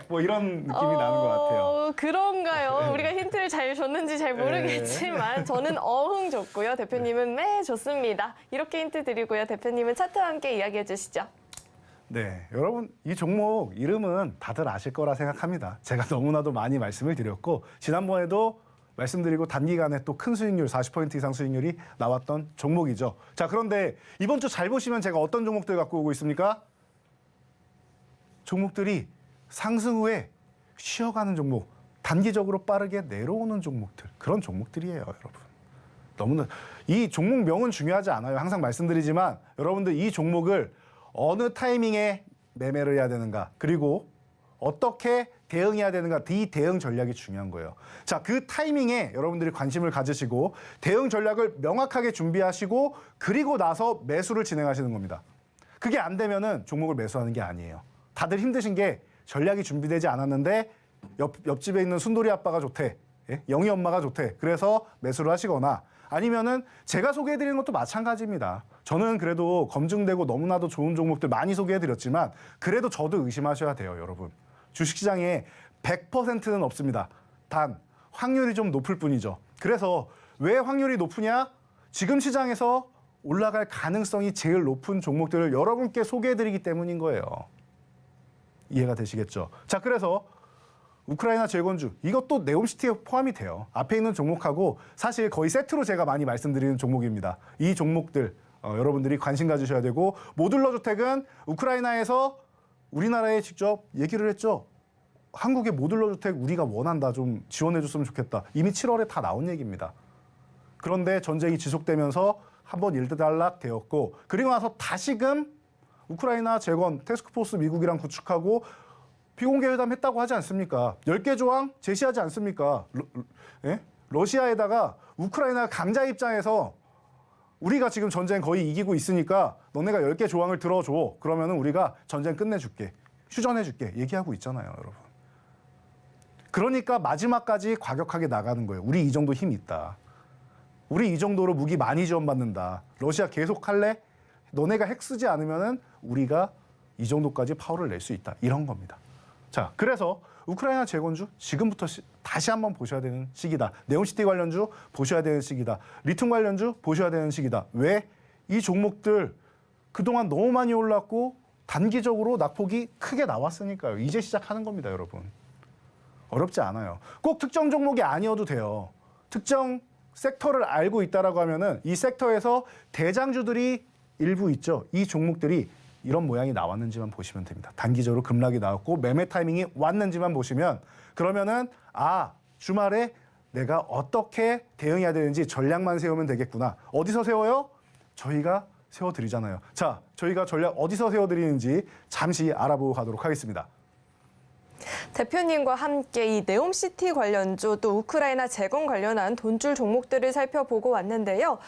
뭐 이런 느낌이 나는 것 같아요. 그런가요? 우리가 힌트를 잘 줬는지 잘 모르겠지만 저는 어흥 줬고요. 대표님은 좋습니다. 이렇게 힌트 드리고요. 대표님은 차트와 함께 이야기해 주시죠. 네, 여러분 이 종목 이름은 다들 아실 거라 생각합니다. 제가 너무나도 많이 말씀을 드렸고 지난번에도 말씀드리고 단기간에 또 큰 수익률, 40% 이상 수익률이 나왔던 종목이죠. 자, 그런데 이번 주 잘 보시면 제가 어떤 종목들 갖고 오고 있습니까? 종목들이 상승 후에 쉬어가는 종목, 단기적으로 빠르게 내려오는 종목들, 그런 종목들이에요, 여러분. 너무나 이 종목명은 중요하지 않아요. 항상 말씀드리지만 여러분들 이 종목을 어느 타이밍에 매매를 해야 되는가, 그리고 어떻게 대응해야 되는가, 이 대응 전략이 중요한 거예요. 자, 그 타이밍에 여러분들이 관심을 가지시고 대응 전략을 명확하게 준비하시고 그리고 나서 매수를 진행하시는 겁니다. 그게 안 되면은 종목을 매수하는 게 아니에요. 다들 힘드신 게 전략이 준비되지 않았는데 옆집에 있는 순돌이 아빠가 좋대, 영희 엄마가 좋대. 그래서 매수를 하시거나 아니면은 제가 소개해드리는 것도 마찬가지입니다. 저는 그래도 검증되고 너무나도 좋은 종목들 많이 소개해드렸지만 그래도 저도 의심하셔야 돼요, 여러분. 주식시장에 100%는 없습니다. 단 확률이 좀 높을 뿐이죠. 그래서 왜 확률이 높으냐? 지금 시장에서 올라갈 가능성이 제일 높은 종목들을 여러분께 소개해드리기 때문인 거예요. 이해가 되시겠죠? 자, 그래서 우크라이나 재건주 이것도 네옴시티에 포함이 돼요. 앞에 있는 종목하고 사실 거의 세트로 제가 많이 말씀드리는 종목입니다. 이 종목들 여러분들이 관심 가지셔야 되고, 모듈러 주택은 우크라이나에서 우리나라에 직접 얘기를 했죠. 한국의 모듈러 주택 우리가 원한다, 좀 지원해줬으면 좋겠다. 이미 7월에 다 나온 얘기입니다. 그런데 전쟁이 지속되면서 한번 일단락되었고, 그리고 나서 다시금 우크라이나 재건 태스크포스 미국이랑 구축하고 비공개 회담 했다고 하지 않습니까? 10개 조항 제시하지 않습니까? 러시아에다가 우크라이나 강자 입장에서 우리가 지금 전쟁 거의 이기고 있으니까 너네가 10개 조항을 들어줘. 그러면은 우리가 전쟁 끝내줄게. 휴전해줄게. 얘기하고 있잖아요, 여러분. 그러니까 마지막까지 과격하게 나가는 거예요. 우리 이 정도 힘 있다. 우리 이 정도로 무기 많이 지원받는다. 러시아 계속 할래? 너네가 핵 쓰지 않으면은 우리가 이 정도까지 파워를 낼 수 있다. 이런 겁니다. 자, 그래서 우크라이나 재건주 지금부터 다시 한번 보셔야 되는 시기다. 네옴시티 관련주 보셔야 되는 시기다. 리튬 관련주 보셔야 되는 시기다. 왜? 이 종목들 그동안 너무 많이 올랐고 단기적으로 낙폭이 크게 나왔으니까요. 이제 시작하는 겁니다, 여러분. 어렵지 않아요. 꼭 특정 종목이 아니어도 돼요. 특정 섹터를 알고 있다라고 하면은 이 섹터에서 대장주들이 일부 있죠. 이 종목들이 이런 모양이 나왔는지만 보시면 됩니다. 단기적으로 급락이 나왔고 매매 타이밍이 왔는지만 보시면, 그러면은 주말에 내가 어떻게 대응해야 되는지 전략만 세우면 되겠구나. 어디서 세워요? 저희가 세워드리잖아요. 자, 저희가 전략 어디서 세워드리는지 잠시 알아보고 가도록 하겠습니다. 대표님과 함께 이 네옴시티 관련주 또 우크라이나 재건 관련한 돈줄 종목들을 살펴보고 왔는데요.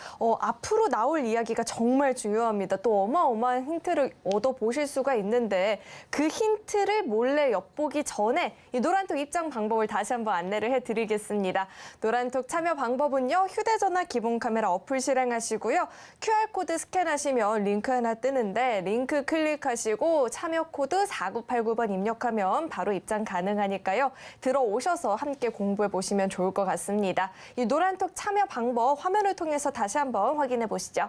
앞으로 나올 이야기가 정말 중요합니다. 또 어마어마한 힌트를 얻어보실 수가 있는데 그 힌트를 몰래 엿보기 전에 이 노란톡 입장 방법을 다시 한번 안내를 해드리겠습니다. 노란톡 참여 방법은요. 휴대전화 기본 카메라 어플 실행하시고요. QR코드 스캔하시면 링크 하나 뜨는데 링크 클릭하시고 참여 코드 4989번 입력하면 바로 입장 가능하니까요. 들어오셔서 함께 공부해 보시면 좋을 것 같습니다. 이 노란톡 참여 방법 화면을 통해서 다시 한번 확인해 보시죠.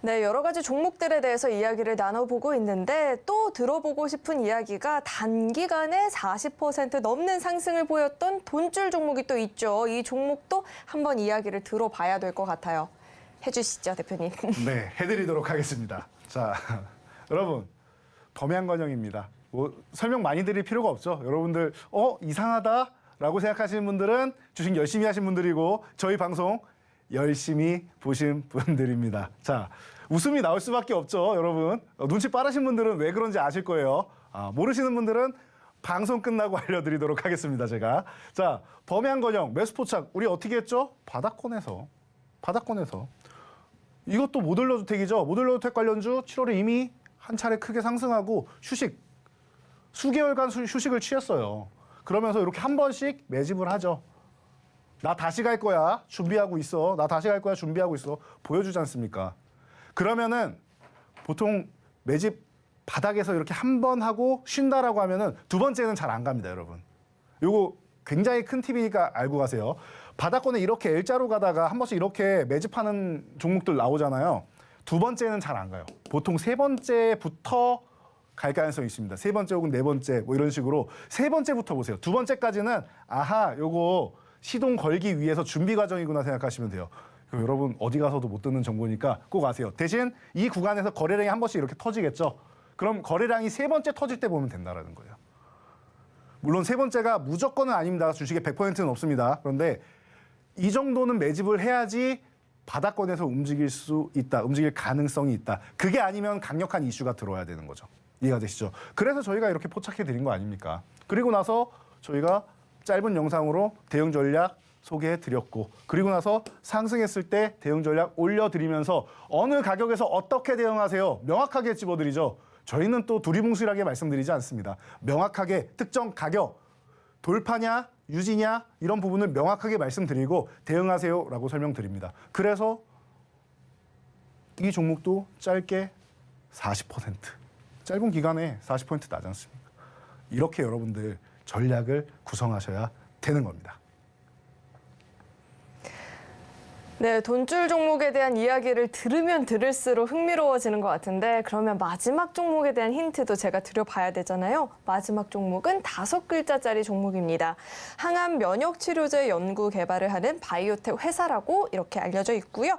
네, 여러 가지 종목들에 대해서 이야기를 나눠보고 있는데 또 들어보고 싶은 이야기가 단기간에 40% 넘는 상승을 보였던 돈줄 종목이 또 있죠. 이 종목도 한번 이야기를 들어봐야 될 것 같아요. 해주시죠, 대표님. 네, 해드리도록 하겠습니다. 자, 여러분, 범양건영입니다. 설명 많이 드릴 필요가 없죠. 여러분들 이상하다라고 생각하시는 분들은 주식 열심히 하신 분들이고 저희 방송 열심히 보신 분들입니다. 자, 웃음이 나올 수밖에 없죠, 여러분. 눈치 빠르신 분들은 왜 그런지 아실 거예요. 모르시는 분들은 방송 끝나고 알려드리도록 하겠습니다, 제가. 자, 범양건영, 매수포착, 우리 어떻게 했죠? 바닥권에서. 이것도 모듈러 주택이죠. 모듈러 주택 관련주 7월에 이미 한 차례 크게 상승하고 수개월간 휴식을 취했어요. 그러면서 이렇게 한 번씩 매집을 하죠. 나 다시 갈 거야. 준비하고 있어. 나 다시 갈 거야. 준비하고 있어. 보여주지 않습니까? 그러면은 보통 매집 바닥에서 이렇게 한 번 하고 쉰다라고 하면은 두 번째는 잘 안 갑니다, 여러분. 요거 굉장히 큰 팁이니까 알고 가세요. 바닥권에 이렇게 L자로 가다가 한 번씩 이렇게 매집하는 종목들 나오잖아요. 두 번째는 잘 안 가요. 보통 세 번째부터 갈 가능성이 있습니다. 세 번째 혹은 네 번째 뭐 이런 식으로 세 번째부터 보세요. 두 번째까지는 요거 시동 걸기 위해서 준비 과정이구나 생각하시면 돼요. 여러분 어디 가서도 못 듣는 정보니까 꼭 아세요. 대신 이 구간에서 거래량이 한 번씩 이렇게 터지겠죠. 그럼 거래량이 세 번째 터질 때 보면 된다는 거예요. 물론 세 번째가 무조건은 아닙니다. 주식에 100%는 없습니다. 그런데 이 정도는 매집을 해야지 바닥권에서 움직일 수 있다, 움직일 가능성이 있다. 그게 아니면 강력한 이슈가 들어와야 되는 거죠. 이해가 되시죠? 그래서 저희가 이렇게 포착해 드린 거 아닙니까? 그리고 나서 저희가 짧은 영상으로 대응 전략 소개해 드렸고, 그리고 나서 상승했을 때 대응 전략 올려드리면서 어느 가격에서 어떻게 대응하세요? 명확하게 집어드리죠. 저희는 또 두리뭉실하게 말씀드리지 않습니다. 명확하게 특정 가격, 돌파냐, 유지냐 이런 부분을 명확하게 말씀드리고 대응하세요라고 설명드립니다. 그래서 이 종목도 짧게 40%, 짧은 기간에 40% 나지 않습니까? 이렇게 여러분들 전략을 구성하셔야 되는 겁니다. 네, 돈줄 종목에 대한 이야기를 들으면 들을수록 흥미로워지는 것 같은데 그러면 마지막 종목에 대한 힌트도 제가 드려봐야 되잖아요. 마지막 종목은 5글자짜리 종목입니다. 항암 면역 치료제 연구 개발을 하는 바이오텍 회사라고 이렇게 알려져 있고요.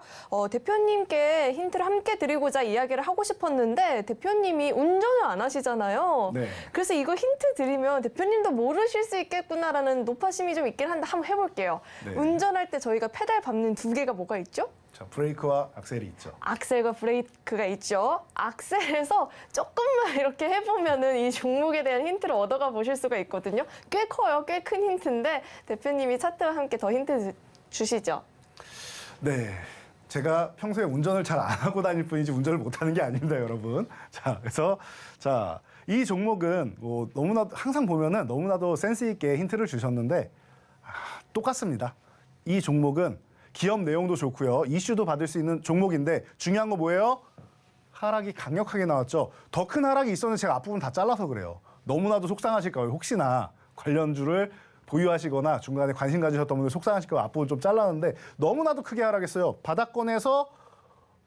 대표님께 힌트를 함께 드리고자 이야기를 하고 싶었는데 대표님이 운전을 안 하시잖아요. 네. 그래서 이거 힌트 드리면 대표님도 모르실 수 있겠구나라는 높아심이 좀 있긴 한데 한번 해볼게요. 네. 운전할 때 저희가 페달 밟는 두 개가 뭐가 있죠? 자, 브레이크와 악셀이 있죠. 악셀과 브레이크가 있죠. 악셀에서 조금만 이렇게 해보면은 이 종목에 대한 힌트를 얻어가 보실 수가 있거든요. 꽤 커요. 꽤 큰 힌트인데 대표님이 차트와 함께 더 힌트 주시죠. 네. 제가 평소에 운전을 잘 안 하고 다닐 뿐이지 운전을 못 하는 게 아닙니다, 여러분. 자, 그래서 이 종목은 뭐 너무나도 항상 보면은 너무나도 센스 있게 힌트를 주셨는데 똑같습니다. 이 종목은 기업 내용도 좋고요. 이슈도 받을 수 있는 종목인데 중요한 거 뭐예요? 하락이 강력하게 나왔죠. 더 큰 하락이 있었는데 제가 앞부분 다 잘라서 그래요. 너무나도 속상하실까 봐요. 혹시나 관련주를 보유하시거나 중간에 관심 가지셨던 분들 속상하실까 봐 앞부분 좀 잘랐는데 너무나도 크게 하락했어요. 바닥권에서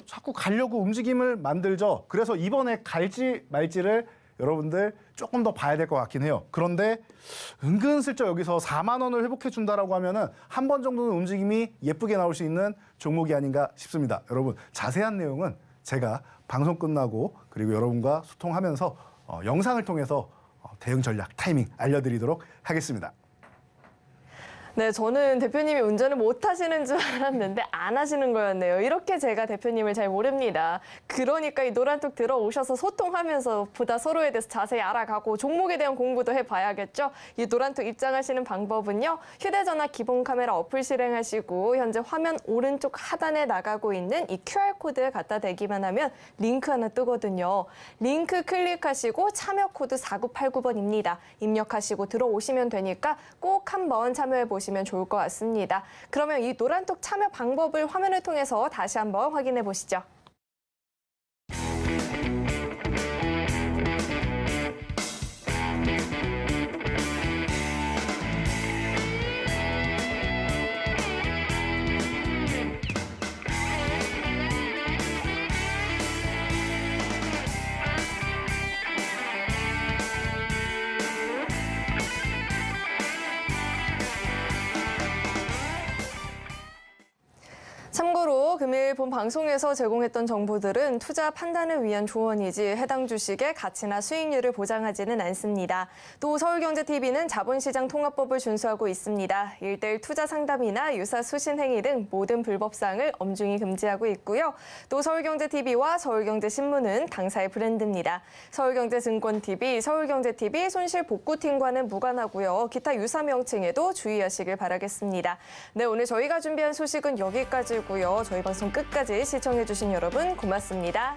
자꾸 가려고 움직임을 만들죠. 그래서 이번에 갈지 말지를 여러분들 조금 더 봐야 될 것 같긴 해요. 그런데 은근슬쩍 여기서 4만 원을 회복해 준다라고 하면은 한 번 정도는 움직임이 예쁘게 나올 수 있는 종목이 아닌가 싶습니다. 여러분 자세한 내용은 제가 방송 끝나고 그리고 여러분과 소통하면서 영상을 통해서 대응 전략, 타이밍 알려드리도록 하겠습니다. 네, 저는 대표님이 운전을 못 하시는 줄 알았는데 안 하시는 거였네요. 이렇게 제가 대표님을 잘 모릅니다. 그러니까 이 노란톡 들어오셔서 소통하면서 보다 서로에 대해서 자세히 알아가고 종목에 대한 공부도 해봐야겠죠. 이 노란톡 입장하시는 방법은요. 휴대전화 기본 카메라 어플 실행하시고 현재 화면 오른쪽 하단에 나가고 있는 이 QR코드 갖다 대기만 하면 링크 하나 뜨거든요. 링크 클릭하시고 참여 코드 4989번입니다. 입력하시고 들어오시면 되니까 꼭 한번 참여해 보시면 좋을 것 같습니다. 그러면 이 노란톡 참여 방법을 화면을 통해서 다시 한번 확인해 보시죠. 참고로 금일 본 방송에서 제공했던 정보들은 투자 판단을 위한 조언이지 해당 주식의 가치나 수익률을 보장하지는 않습니다. 또 서울경제TV는 자본시장 통합법을 준수하고 있습니다. 1:1 투자 상담이나 유사 수신 행위 등 모든 불법사항을 엄중히 금지하고 있고요. 또 서울경제TV와 서울경제신문은 당사의 브랜드입니다. 서울경제증권TV, 서울경제TV 손실복구팀과는 무관하고요. 기타 유사 명칭에도 주의하시길 바라겠습니다. 네, 오늘 저희가 준비한 소식은 여기까지고요. 저희 방송 끝까지 시청해주신 여러분 고맙습니다.